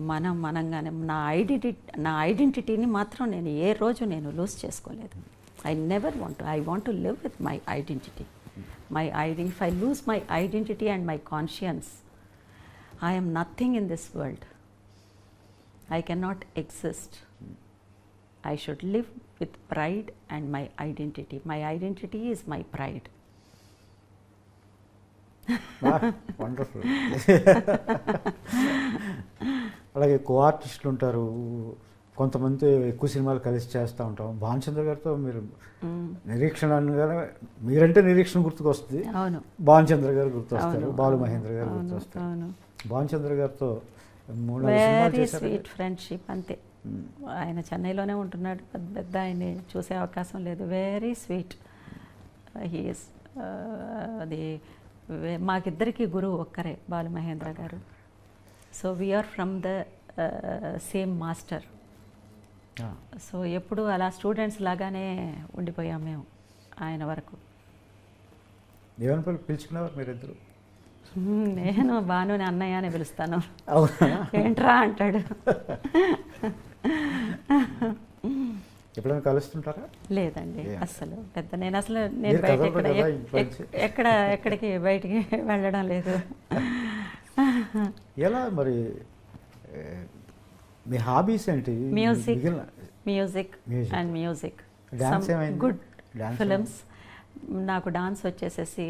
మనంగానే నా ఐడెంటిటీని మాత్రం నేను ఏ రోజు నేను లూజ్ చేసుకోలేదు. I want to live with my identity. If I lose my identity and my conscience, I am nothing in this world. I cannot exist. I should live with pride and my identity. My identity is my pride. Wonderful. అలాగే కో ఆర్టిస్టులు ఉంటారు, కొంతమంది ఎక్కువ సినిమాలు కలిసి చేస్తూ ఉంటాం. భానుచంద్ర గారితో మీరు నిరీక్షణ అనగానే మీరంటే నిరీక్షణ గుర్తుకొస్తుంది. అవును. భానుచంద్ర గారు గుర్తొస్తారు, బాలు మహేంద్ర గారు గుర్తొస్తారు. భానుచంద్ర గారితో 3 వెరీ స్వీట్ ఫ్రెండ్షిప్ అంతే. ఆయన చెన్నైలోనే ఉంటున్నాడు. పెద్ద ఆయన్ని చూసే అవకాశం లేదు. Very sweet he's. అది మాకిద్దరికి గురువు ఒక్కరే, బాలు మహేంద్ర గారు. So we're from the same master. So ఎప్పుడు అలా స్టూడెంట్స్ లాగానే ఉండిపోయాం మేము ఆయన వరకు. ఏమని పిలుచుకునేవారు మీరిద్దరు? నేను భానుని అన్నయ్య అని పిలుస్తాను. ఏంట్రా అంటాడు. ఎప్పుడైనా కలుస్తుంటారా? లేదండి అసలు. నేను బయట ఎక్కడికి బయటికి వెళ్ళడం లేదు. ఎలా మరి మీ హాబీస్ ఏంటి? Music and music, good films. నాకు డాన్స్ వచ్చేసేసి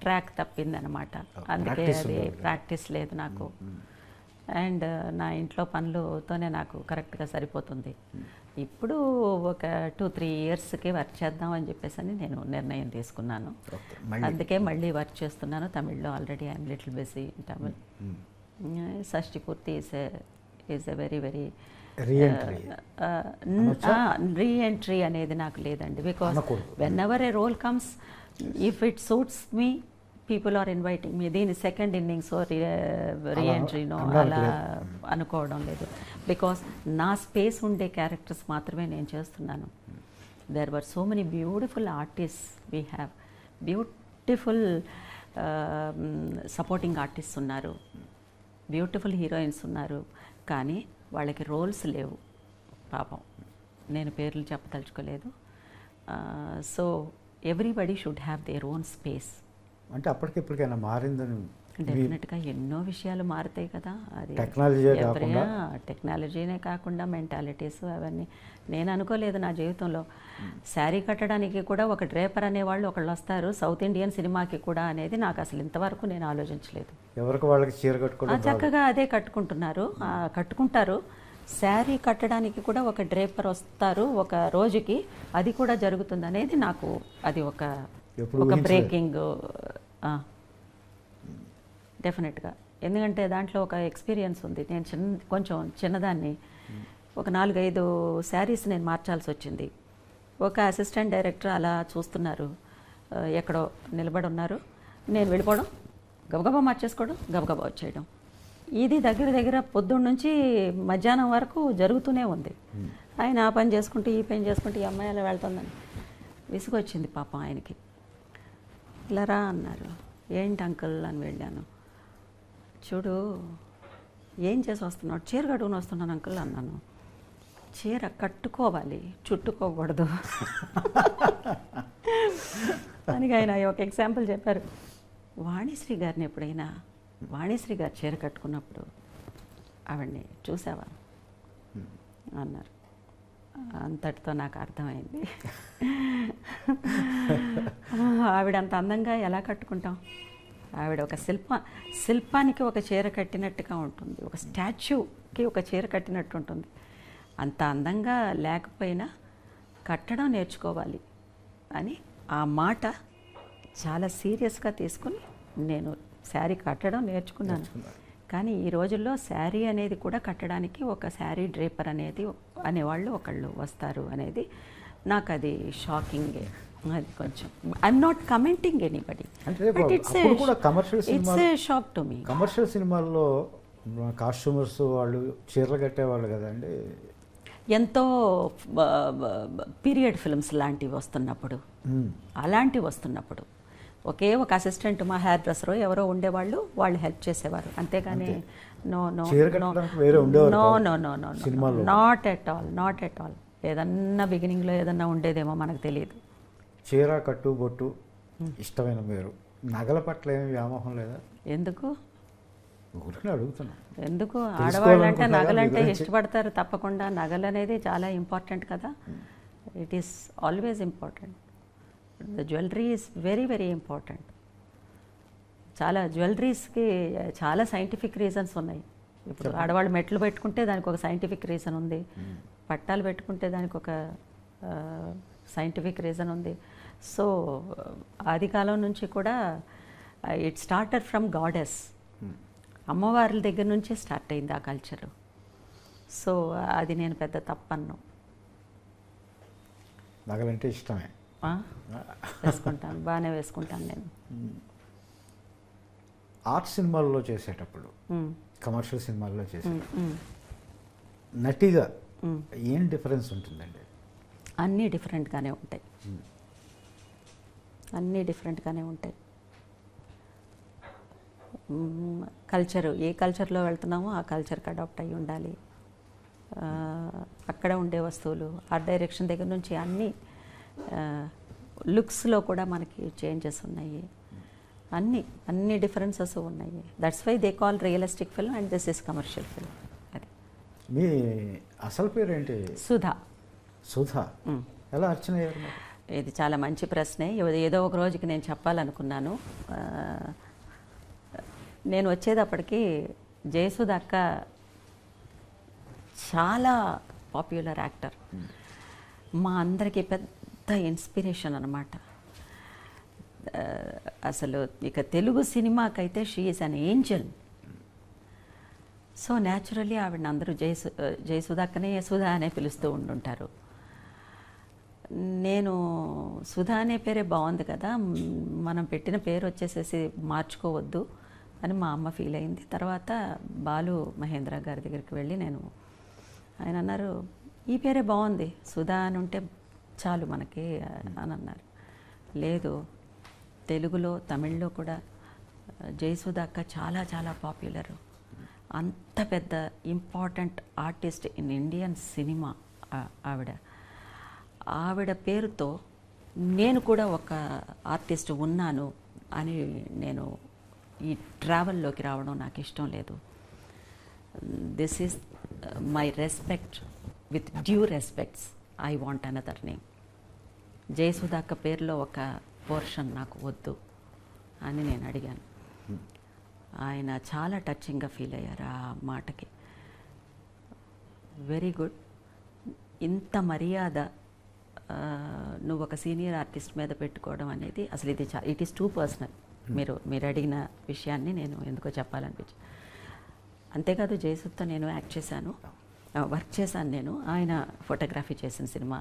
ట్రాక్ తప్పిందనమాట. అందుకే అది ప్రాక్టీస్ లేదు నాకు. అండ్ నా ఇంట్లో పనులతోనే నాకు కరెక్ట్గా సరిపోతుంది. ఇప్పుడు ఒక 2-3 ఇయర్స్కి వర్క్ చేద్దాం అని చెప్పేసి నేను నిర్ణయం తీసుకున్నాను. అందుకే మళ్ళీ వర్క్ చేస్తున్నాను తమిళ్లో. Already I'm little busy in Tamil. Shashti Poorthi is a very very reentry అనేది నాకు లేదండి. Because whenever a role comes, if it suits me, people are inviting me. దీని సెకండ్ ఇన్నింగ్స్ రీఎంట్రీనో అలా అనుకోవడం లేదు. బికాస్ నా స్పేస్ ఉండే క్యారెక్టర్స్ మాత్రమే నేను చేస్తున్నాను. There were so many beautiful artist. We have beautiful supporting artist ఉన్నారు, బ్యూటిఫుల్ హీరోయిన్స్ ఉన్నారు. కానీ వాళ్ళకి రోల్స్ లేవు పాపం. నేను పేర్లు చెప్పదలుచుకోలేదు. So everybody should have their own space. అంటే అప్పటికిప్పటికైనా మారిందని? డెఫినెట్గా ఎన్నో విషయాలు మారుతాయి కదా. అది టెక్నాలజీనే కాకుండా మెంటాలిటీస్ అవన్నీ. నేను అనుకోలేదు నా జీవితంలో శారీ కట్టడానికి కూడా ఒక డ్రేపర్ అనేవాళ్ళు ఒకళ్ళు వస్తారు, సౌత్ ఇండియన్ సినిమాకి కూడా అనేది నాకు అసలు ఇంతవరకు నేను ఆలోచించలేదు. ఎవరికి వాళ్ళకి చీర కట్టుకోవడం చక్కగా అదే కట్టుకుంటారు. శారీ కట్టడానికి కూడా ఒక డ్రేపర్ వస్తారు ఒక రోజుకి, అది కూడా జరుగుతుంది అనేది నాకు అది ఒక బ్రేకింగ్ డెఫినెట్గా. ఎందుకంటే దాంట్లో ఒక ఎక్స్పీరియన్స్ ఉంది. నేను కొంచెం చిన్నదాన్ని. ఒక 4-5 శారీస్ నేను మార్చాల్సి వచ్చింది. ఒక అసిస్టెంట్ డైరెక్టర్ అలా చూస్తున్నారు. ఎక్కడో నిలబడి ఉన్నారు, నేను వెళ్ళిపోవడం, గబగబా మార్చేసుకోవడం, గబగబా వచ్చేయడం. ఇది దగ్గర దగ్గర పొద్దున్న నుంచి మధ్యాహ్నం వరకు జరుగుతూనే ఉంది. ఆయన ఆ పని చేసుకుంటూ ఈ పని చేసుకుంటూ ఈ అమ్మాయి అలా వెళ్తుందని విసుగొచ్చింది పాపం ఆయనకి. ఇలా రా అన్నారు. ఏంటి అంకుల్ అని వెళ్ళాను. చూడు ఏం చేసి వస్తున్నావు? చీర కట్టుకుని వస్తున్నాను అంకుల్ అన్నాను. చీర కట్టుకోవాలి, చుట్టుకోకూడదు అని ఆయన ఒక ఎగ్జాంపుల్ చెప్పారు. వాణిశ్రీ గారిని ఎప్పుడైనా వాణిశ్రీ గారు చీర కట్టుకున్నప్పుడు ఆవిడ్ని చూసావా అన్నారు. అంతటితో నాకు అర్థమైంది. ఆవిడ అంత అందంగా ఎలా కట్టుకుంటాం? ఆవిడ ఒక శిల్పానికి ఒక చీర కట్టినట్టుగా ఉంటుంది, ఒక స్టాచ్యూకి ఒక చీర కట్టినట్టు ఉంటుంది. అంత అందంగా లేకపోయినా కట్టడం నేర్చుకోవాలి అని ఆ మాట చాలా సీరియస్గా తీసుకుని నేను శారీ కట్టడం నేర్చుకున్నాను. కానీ ఈ రోజుల్లో శారీ అనేది కూడా కట్టడానికి ఒక శారీ డ్రేపర్ అనేవాళ్ళు ఒకళ్ళు వస్తారు అనేది నాకు అది షాకింగ్. అది కొంచెం I'm not commenting anybody, but it's a shock to me. Commercial సినిమాల్లో కాస్ట్యూమర్స్ వాళ్ళు చీరలు కట్టేవాళ్ళు కదండి. ఎంతో పీరియడ్ ఫిల్మ్స్ లాంటివి వస్తున్నప్పుడు, అలాంటివి వస్తున్నప్పుడు ఒకే ఒక అసిస్టెంట్, మా హెయిర్ డ్రెస్సరో ఎవరో ఉండేవాళ్ళు, వాళ్ళు హెల్ప్ చేసేవారు. అంతేగాని no no no no no no no not at all, not at all. ఏదన్నా బిగినింగ్లో ఏదన్నా ఉండేదేమో మనకు తెలియదు. చీర కట్టు బొట్టు ఇష్టమైన మీరు, నగల పట్ల ఏమి వ్యామోహం లేదా? ఎందుకు అడుగుతున్నా. ఎందుకు? ఆడవాళ్ళంటే నగలంటే ఇష్టపడతారు తప్పకుండా. నగలు అనేది చాలా ఇంపార్టెంట్ కదా. It is always important. The jewellery is very very important. చాలా జ్యువెలరీస్కి చాలా సైంటిఫిక్ రీజన్స్ ఉన్నాయి. ఇప్పుడు ఆడవాళ్ళు మెట్లు పెట్టుకుంటే దానికి ఒక సైంటిఫిక్ రీజన్ ఉంది, పట్టాలు పెట్టుకుంటే దానికి ఒక సైంటిఫిక్ రీజన్ ఉంది. సో ఆది కాలం నుంచి కూడా ఇట్ స్టార్టెడ్ ఫ్రమ్ గాడెస్, అమ్మవార్ల దగ్గర నుంచే స్టార్ట్ అయింది ఆ కల్చరు. సో అది నేను పెద్ద తప్పన్ను. నగలంటే ఇష్టమే, వేసుకుంటాను, బాగానే వేసుకుంటాను నేను. ఆర్ట్ సినిమాల్లో చేసేటప్పుడు, కమర్షియల్ సినిమాల్లో నటిగా ఏం డిఫరెన్స్ ఉంటుందండి? అన్నీ డిఫరెంట్గానే ఉంటాయి, అన్నీ డిఫరెంట్గానే ఉంటాయి. కల్చరు, ఏ కల్చర్లో వెళ్తున్నామో ఆ కల్చర్కి అడాప్ట్ అయ్యి ఉండాలి. అక్కడ ఉండే వస్తువులు, ఆర్ట్ డైరెక్షన్ దగ్గర నుంచి అన్నీ, లుక్స్లో కూడా మనకి చేంజెస్ ఉన్నాయి. అన్ని డిఫరెన్సెస్ ఉన్నాయి. That's why they call realistic film and this is commercial film. అది. మీ అసలు పేరు ఏంటి? సుధా. సుధా ఎలా అర్చన అయ్యారు? ఇది చాలా మంచి ప్రశ్నే. ఏదో ఒక రోజుకి నేను చెప్పాలనుకున్నాను. నేను వచ్చేటప్పటికి జయసుధ అక్క చాలా పాపులర్ యాక్టర్, మా అందరికీ పెద్ద ఇన్స్పిరేషన్ అన్నమాట. అసలు ఇక తెలుగు సినిమాకైతే she is an angel. So naturally ఆవిడని అందరూ జయసుధ అక్కనే సుధా అనే పిలుస్తూ ఉండుంటారు. నేను సుధా అనే పేరే బాగుంది కదా, మనం పెట్టిన పేరు వచ్చేసేసి మార్చుకోవద్దు అని మా అమ్మ ఫీల్ అయింది. తర్వాత బాలు మహేంద్ర గారి దగ్గరికి వెళ్ళి ఆయన అన్నారు, ఈ పేరే బాగుంది, సుధా అని ఉంటే చాలు మనకి అని అన్నారు. లేదు, తెలుగులో తమిళ్లో కూడా జయసుధ అక్క చాలా చాలా పాపులర్. అంత పెద్ద important artist in Indian cinema ఆవిడ పేరుతో నేను కూడా ఒక ఆర్టిస్ట్ ఉన్నాను అని నేను ఈ ట్రావెల్లోకి రావడం నాకు ఇష్టం లేదు. This is my respect, with due respects I want another name. Jayasudha అక్క పేరులో ఒక పోర్షన్ నాకు వద్దు అని నేను అడిగాను. ఆయన చాలా టచింగ్గా ఫీల్ అయ్యారు ఆ మాటకి. వెరీ గుడ్, ఇంత మర్యాద నువ్వు ఒక సీనియర్ ఆర్టిస్ట్ మీద పెట్టుకోవడం అనేది అసలు ఇట్ ఈస్ టూ పర్సనల్. మీరు అడిగిన విషయాన్ని నేను ఎందుకో చెప్పాలనిపించి. అంతేకాదు జయసుధతో నేను యాక్ట్ చేశాను, వర్క్ చేశాను నేను. ఆయన ఫోటోగ్రఫీ చేసిన cinema.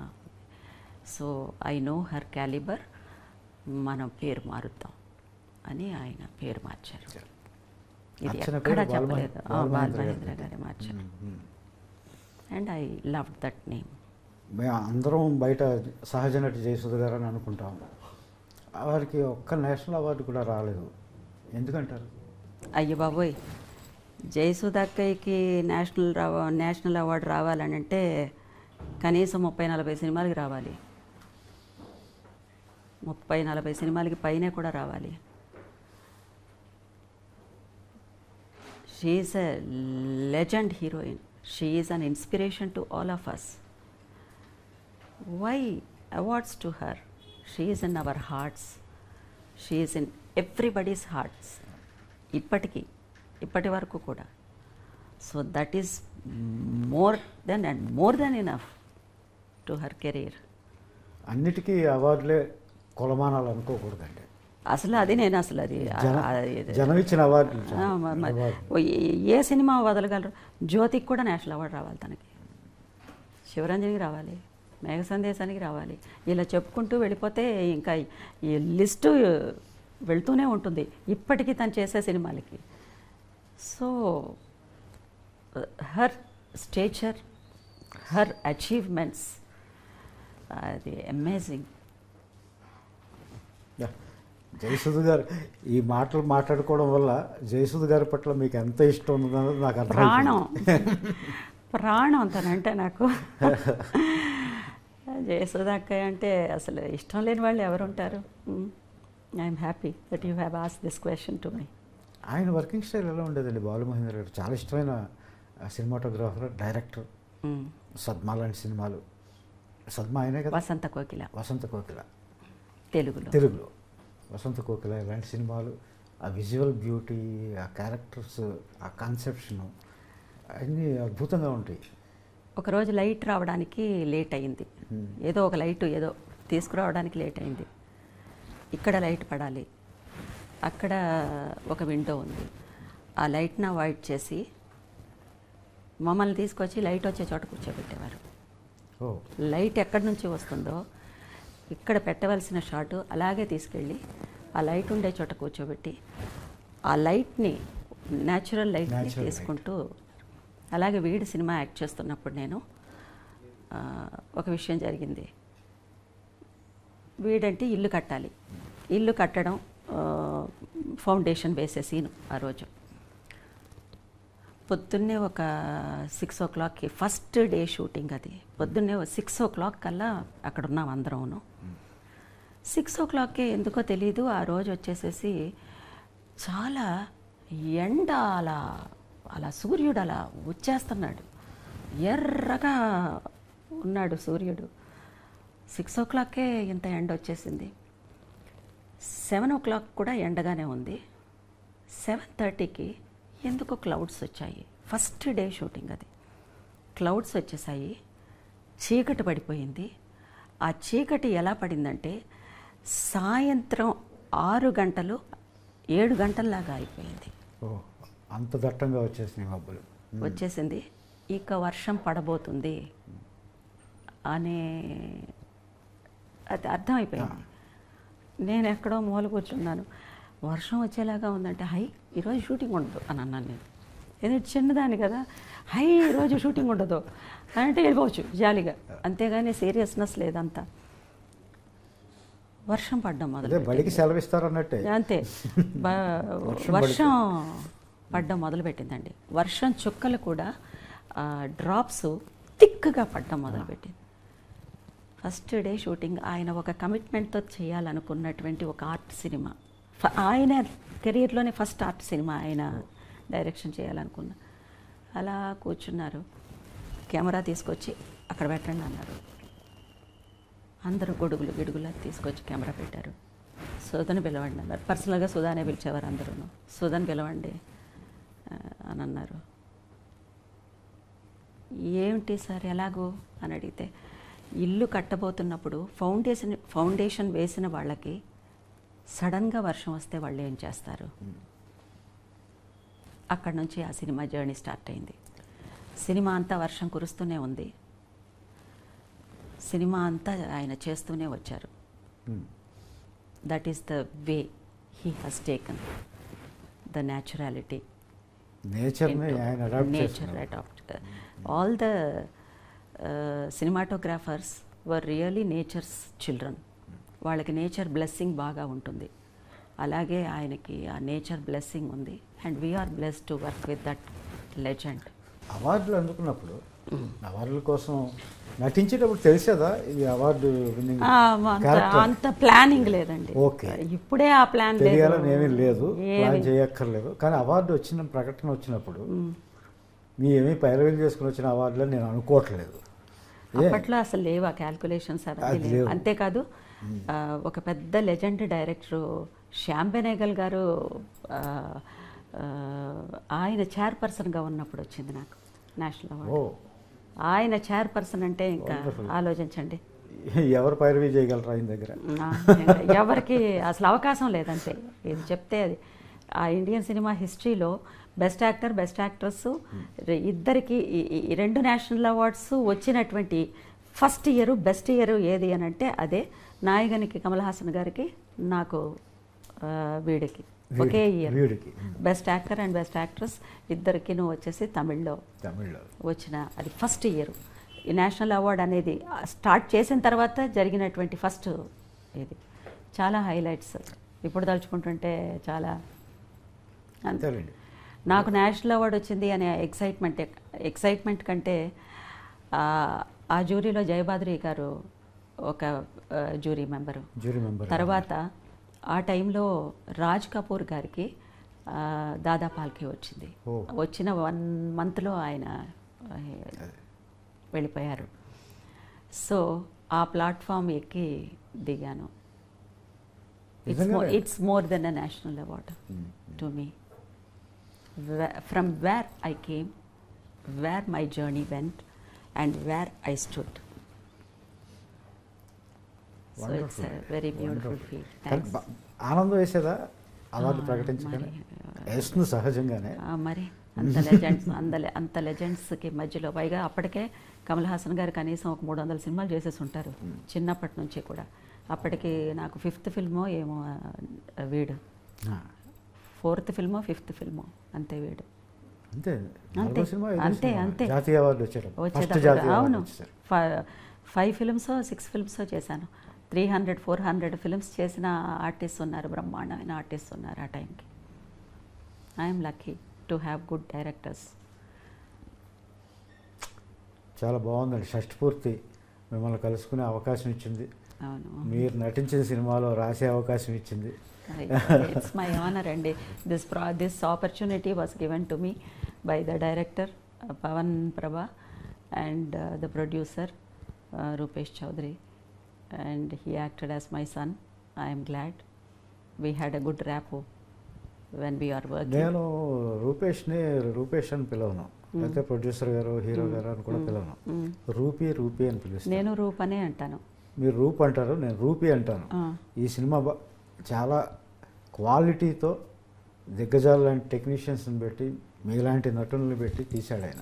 So I know her calibre మనం పేరు మారుద్దాం అని ఆయన పేరు మార్చారు. ఇది అర్చన ఎక్కడ పేరు చెప్పలేదు. బాలమహేంద్ర బాలమహేంద్ర గారే మార్చారు. And I love that name. మేము అందరం బయట సహజ నటి జయసుధ గారు అని అనుకుంటాం. వారికి ఒక్క నేషనల్ అవార్డు కూడా రాలేదు, ఎందుకంటారు? అయ్యో బాబోయ్, జయసుధక్కయ్యకి నేషనల్ అవార్డు రావాలని అంటే కనీసం 30-40 సినిమాలకి రావాలి. 30-40 సినిమాలకి పైనే కూడా రావాలి. She is a legend heroine. She is an inspiration to all of us. Why awards to her? She is in our hearts. She is in everybody's hearts. ఇప్పటి వరకు కూడా. So that is more than enough to her career. అన్నిటికీ అవార్డులే కొలమానాలు అనుకోకూడదండి. అసలు అది నేను అసలు అది జనం ఇచ్చిన అవార్డు. ఏ సినిమా వదలగలరు? జ్యోతికి కూడా నేషనల్ అవార్డు రావాలి, తనకి శివరంజనికి రావాలి, మేఘ సందేశానికి రావాలి. ఇలా చెప్పుకుంటూ వెళ్ళిపోతే ఇంకా ఈ లిస్టు వెళ్తూనే ఉంటుంది ఇప్పటికీ తను చేసే సినిమాలకి. So her stature, her achievements, అది అమేజింగ్. జయసుధ గారు ఈ మాటలు మాట్లాడుకోవడం వల్ల జయసుధ గారి పట్ల మీకు ఎంత ఇష్టం ఉందన్నది నాకు అర్థం. ప్రాణం తనంటే నాకు. జయసుధ అక్కయ్య అంటే అసలు ఇష్టం లేని వాళ్ళు ఎవరుంటారు? I'm happy that you have asked this question to me. ఆయన వర్కింగ్ స్టైల్ ఎలా ఉండేదండి? బాలమహేంద్ర గారు చాలా ఇష్టమైన సినిమాటోగ్రాఫర్, డైరెక్టర్. సద్మా లాంటి సినిమాలు. సద్మా ఆయనే కదా? వసంత కోకిల తెలుగులో వసంత కోకిల ఇలాంటి సినిమాలు, ఆ విజువల్ బ్యూటీ, ఆ క్యారెక్టర్స్, ఆ కాన్సెప్షన్ అన్నీ అద్భుతంగా ఉంటాయి. ఒకరోజు లైట్ రావడానికి లేట్ అయింది. ఏదో ఒక లైట్ తీసుకురావడానికి లేట్ అయింది. ఇక్కడ లైట్ పడాలి, అక్కడ ఒక విండో ఉంది. ఆ లైట్ని అవాయిడ్ చేసి మమ్మల్ని తీసుకొచ్చి లైట్ వచ్చే చోట కూర్చోబెట్టేవారు. లైట్ ఎక్కడి నుంచి వస్తుందో ఇక్కడ పెట్టవలసిన షాట్ అలాగే తీసుకెళ్ళి ఆ లైట్ ఉండే చోట కూర్చోబెట్టి ఆ లైట్ని, న్యాచురల్ లైట్ని తీసుకుంటూ. అలాగే వీడి సినిమా యాక్ట్ చేస్తున్నప్పుడు నేను ఒక విషయం జరిగింది. వీడంటే ఇల్లు కట్టాలి. ఇల్లు కట్టడం, ఫౌండేషన్ వేసే సీను ఆ రోజు. పొద్దున్నే ఒక 6 o'clockకి ఫస్ట్ డే షూటింగ్. అది పొద్దున్నే 6 o'clock కల్లా అక్కడ ఉన్నాం అందరమును. 6 o'clockకే ఎందుకో తెలీదు ఆ రోజు వచ్చేసేసి చాలా ఎండ, అలా సూర్యుడు అలా వచ్చేస్తున్నాడు. ఎర్రగా ఉన్నాడు సూర్యుడు. 6 o'clockకే ఇంత ఎండ వచ్చేసింది. 7 o'clock కూడా ఎండగానే ఉంది. 7:30కి ఎందుకో క్లౌడ్స్ వచ్చాయి. ఫస్ట్ డే షూటింగ్ అది. క్లౌడ్స్ వచ్చేసాయి, చీకటి పడిపోయింది. ఆ చీకటి ఎలా పడిందంటే సాయంత్రం 6 గంటలు 7 గంటల్లాగా అయిపోయింది. అంత దట్టంగా వచ్చేసినాయి మబ్బులు. వచ్చేసింది. ఇక వర్షం పడబోతుంది అనే అది అర్థమైపోయింది. నేను ఎక్కడో మూల కూర్చున్నాను. వర్షం వచ్చేలాగా ఉందంటే ఈరోజు షూటింగ్ ఉండదు అని అన్నాను నేను. ఎందుకంటే చిన్నదాన్ని కదా, ఈరోజు షూటింగ్ ఉండదు అంటే వెళ్ళిపోవచ్చు జాలీగా, అంతేగాని సీరియస్నెస్ లేదంతా. వర్షం పడ్డం బడికి సెలవిస్తారు అన్నట్టే. అంతే, వర్షం పడ్డం మొదలుపెట్టిందండి. వర్షం చుక్కలు కూడా డ్రాప్స్ థిక్గా పడ్డం మొదలుపెట్టింది. First day shooting. ఆయన ఒక కమిట్మెంట్తో చేయాలనుకున్నటువంటి ఒక ఆర్ట్ సినిమా. ఆయన కెరీర్లోనే ఫస్ట్ ఆర్ట్ సినిమా ఆయన డైరెక్షన్ చేయాలనుకున్న. అలా కూర్చున్నారు. కెమెరా తీసుకొచ్చి అక్కడ పెట్టండి అన్నారు. అందరూ గిడుగులా తీసుకొచ్చి కెమెరా పెట్టారు. సుధని పిలవండి అన్నారు. పర్సనల్గా సుధానే పిలిచేవారు అందరూ. సుధని పిలవండి అని అన్నారు. ఏమిటి సార్ ఎలాగో అని అడిగితే, ఇల్లు కట్టబోతున్నప్పుడు ఫౌండేషన్ వేసిన వాళ్ళకి సడన్గా వర్షం వస్తే వాళ్ళు ఏం చేస్తారు? అక్కడి నుంచి ఆ సినిమా జర్నీ స్టార్ట్ అయింది. సినిమా అంతా వర్షం కురుస్తూనే ఉంది. సినిమా అంతా ఆయన చేస్తూనే వచ్చారు. That is the way he has taken the naturality. నేచర్ని ఆయన అడాప్ట్ నేచర్ చేస్తున్నారు. Adopt. All the cinematographers were really nature's children. వాళ్ళకి నేచర్ బ్లెస్సింగ్ బాగా ఉంటుంది. అలాగే ఆయనకి ఆ నేచర్ బ్లెస్సింగ్ ఉంది. And we're blessed to work with that legend. అవార్డులు అందుకున్నప్పుడు అవార్డుల కోసం నటించేటప్పుడు తెలిసేదా ఈ అవార్డు విన్నింగ్ అంత ప్లానింగ్ లేదండి. ఓకే. ఇప్పుడే ఆ ప్లాన్ తెలియాలని ఏమీ లేదు, ప్లాన్ చేయక్కర్లేదు. కానీ అవార్డు వచ్చిన ప్రకటన వచ్చినప్పుడు మీ ఏమీ పైరవీలు చేసుకుని వచ్చిన అవార్డులని నేను అనుకోవట్లేదు. అప్పట్లో అసలు లేవు ఆ క్యాల్కులేషన్స్ అవన్నీ లేవు. అంతేకాదు ఒక పెద్ద లెజెండ్ డైరెక్టరు శ్యామ్ బెనేగల్ గారు ఆయన చైర్పర్సన్గా ఉన్నప్పుడు వచ్చింది నాకు నేషనల్ అవార్డు. ఆయన చైర్పర్సన్ అంటే ఇంకా ఆలోచించండి, ఎవరు పైరవీ చేయగలరు ఆయన దగ్గర. ఎవరికి అసలు అవకాశం లేదంతే. ఇది చెప్తే అది ఆ ఇండియన్ సినిమా హిస్టరీలో బెస్ట్ యాక్టర్, బెస్ట్ యాక్ట్రెస్ ఇద్దరికి ఈ 2 నేషనల్ అవార్డ్స్ వచ్చినటువంటి ఫస్ట్ ఇయర్, బెస్ట్ ఇయర్ ఏది అని అంటే అదే నాయగనికి కమల్ హాసన్ గారికి, నాకు వీడికి ఒకే year best actor and best actress ఇద్దరికి వచ్చేసి తమిళ్లో వచ్చిన అది ఫస్ట్ ఇయర్. ఈ నేషనల్ అవార్డ్ అనేది స్టార్ట్ చేసిన తర్వాత జరిగినటువంటి ఫస్ట్ ఇది. చాలా హైలైట్స్ ఇప్పుడు తలుచుకుంటుంటే చాలా. నాకు నేషనల్ అవార్డు వచ్చింది అనే ఎక్సైట్మెంట్ కంటే ఆ జ్యూరీలో జయబాద్రి గారు ఒక జ్యూరీ మెంబరు. తర్వాత ఆ టైంలో రాజ్ కపూర్ గారికి దాదా పాల్కే వచ్చింది. వచ్చిన 1 monthలో ఆయన వెళ్ళిపోయారు. సో ఆ ప్లాట్ఫామ్ ఎక్కి దిగాను. It's more than a national award to me. From where I came, where my journey went, and where I stood. So it's a very beautiful feel. Thanks. ఆనందం వేసేదా అవార్డు ప్రకటించగానే? వేస్తుంది సహజంగానే. మరి అంత లెజెండ్స్కి మధ్యలో పైగా అప్పటికే కమల్ హాసన్ గారు కనీసం ఒక 300 సినిమాలు చేసేసి ఉంటారు చిన్నప్పటి నుంచి కూడా. అప్పటికి నాకు 5th ఫిల్మో ఏమో వీడు, 4th ఫిల్మో 5th ఫిల్మో అంతే వీడు. అంతే జాతీయ అవార్డు వచ్చేటప్పుడు. అవును, 5 ఫిల్మ్స్ 6 ఫిల్మ్స్ చేశాను. 300-400 ఫిల్మ్స్ చేసిన ఆర్టిస్ట్ ఉన్నారు, బ్రహ్మాండమైన ఆర్టిస్ట్ ఉన్నారు ఆ టైంకి. I'm lucky to have good directors. చాలా బాగుందండి. షష్ఠపూర్తి మిమ్మల్ని కలుసుకునే అవకాశం ఇచ్చింది. అవును, మీరు నటించిన సినిమాలో రాసే అవకాశం ఇచ్చింది. It's my honor, and this opportunity was given to me by the director Pavan Prabha and the producer Rupesh Chaudhary, and he acted as my son. I am glad we had a good rapport when we are working. నేను రూపేష్ అని పిలవను, అయితే ప్రొడ్యూసర్ గారు, హీరో గారు అని కూడా పిలవను. రూపీ అని పిలుస్తాను. నేను రూప్ అనే అంటాను. మీరు రూప్ అంటారు, నేను రూపీ అంటాను. ఈ సినిమా చాలా క్వాలిటీతో దిగ్గజాలు లాంటి టెక్నీషియన్స్ని పెట్టి, మీలాంటి నటులను పెట్టి తీశాడు ఆయన.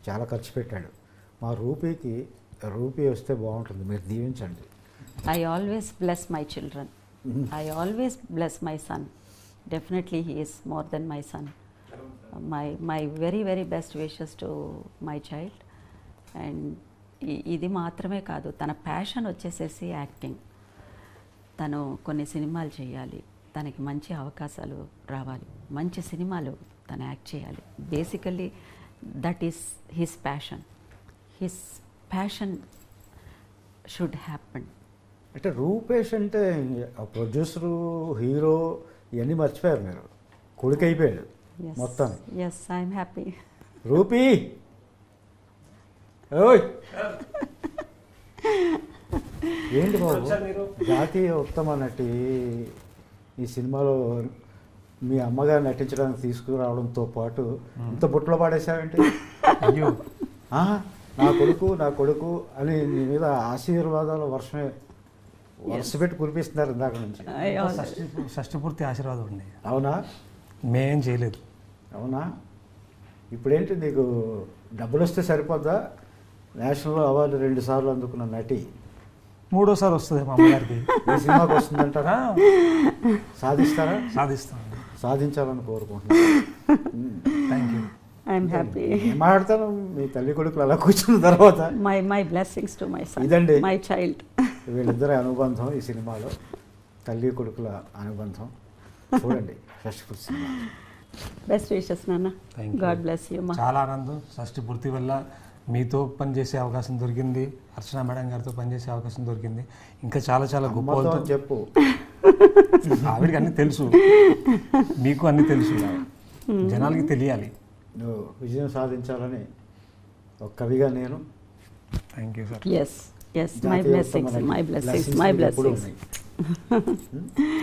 చాలా ఖర్చు పెట్టాడు. మా రూపీ వస్తే బాగుంటుంది, మీరు దీవించండి. I always bless my children. I always bless my son. Definitely he is more than my son. My very very best wishes to my child. And ఇది మాత్రమే కాదు, తన ప్యాషన్ వచ్చేసేసి యాక్టింగ్. తను కొన్ని సినిమాలు చేయాలి, తనకి మంచి అవకాశాలు రావాలి, మంచి సినిమాలు తను యాక్ట్ చేయాలి. Basically that is his passion should happen. అంటే రూపేష్ అంటే ప్రొడ్యూసరు, హీరో ఇవన్నీ మర్చిపోయారు మీరు. కొడుకు అయిపోయాడు మొత్తం. Yes, I'm happy. రూపీ ఓయ్ ఏంటి బాబు, జాతీయ ఉత్తమ నటి ఈ సినిమాలో మీ అమ్మగారు నటించడానికి తీసుకురావడంతో పాటు ఇంత బుట్టలో పాడేశావేంటి? అయ్యో, నా కొడుకు అని నీ మీద ఆశీర్వాదాల వర్షమే పెట్టి కురిపిస్తున్నారు ఇందాక నుంచి. షష్ఠపూర్తి ఆశీర్వాదం అండి. అవునా? మేమేం చేయలేదు. అవునా? ఇప్పుడేంటి నీకు డబ్బులు వస్తే సరిపోద్దా? నేషనల్ అవార్డు 2 సార్లు అందుకున్న నటి మూడోసారి వస్తుంది మా అమ్మగారికి. ఈ సినిమాకి వస్తుందంటారా? సాధిస్తారా? సాధిస్తామండి. సాధించాలని కోరుకుంటున్నాను. Thank you. I'm happy. మాట్లాడతాను మీ తల్లి కొడుకులు అలా కూర్చున్న తర్వాత. My blessings to my son, ఇదండి మై చైల్డ్. వీళ్ళిద్దరి అనుబంధం ఈ సినిమాలో, తల్లి కొడుకుల అనుబంధం. చూడండి షష్టిపూర్తి సినిమా. బెస్ట్ విషెస్ నాన్న. God bless you. చాలా ఆనందం. షష్టి పూర్తి వల్ల మీతో పనిచేసే అవకాశం దొరికింది, అర్చన మేడం గారితో పనిచేసే అవకాశం దొరికింది. ఇంకా చాలా చాలా గొప్ప అమ్మతో చెప్పు. ఆవిడకి అన్నీ తెలుసు, మీకు అన్నీ తెలుసు, జనాలకి తెలియాలి. నువ్వు విజయం సాధించాలని ఒక కవిగా నేను. Thank you sir. Yes yes, my blessings, my blessings, my blessings.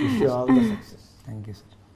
Wish you all the success. Thank you sir.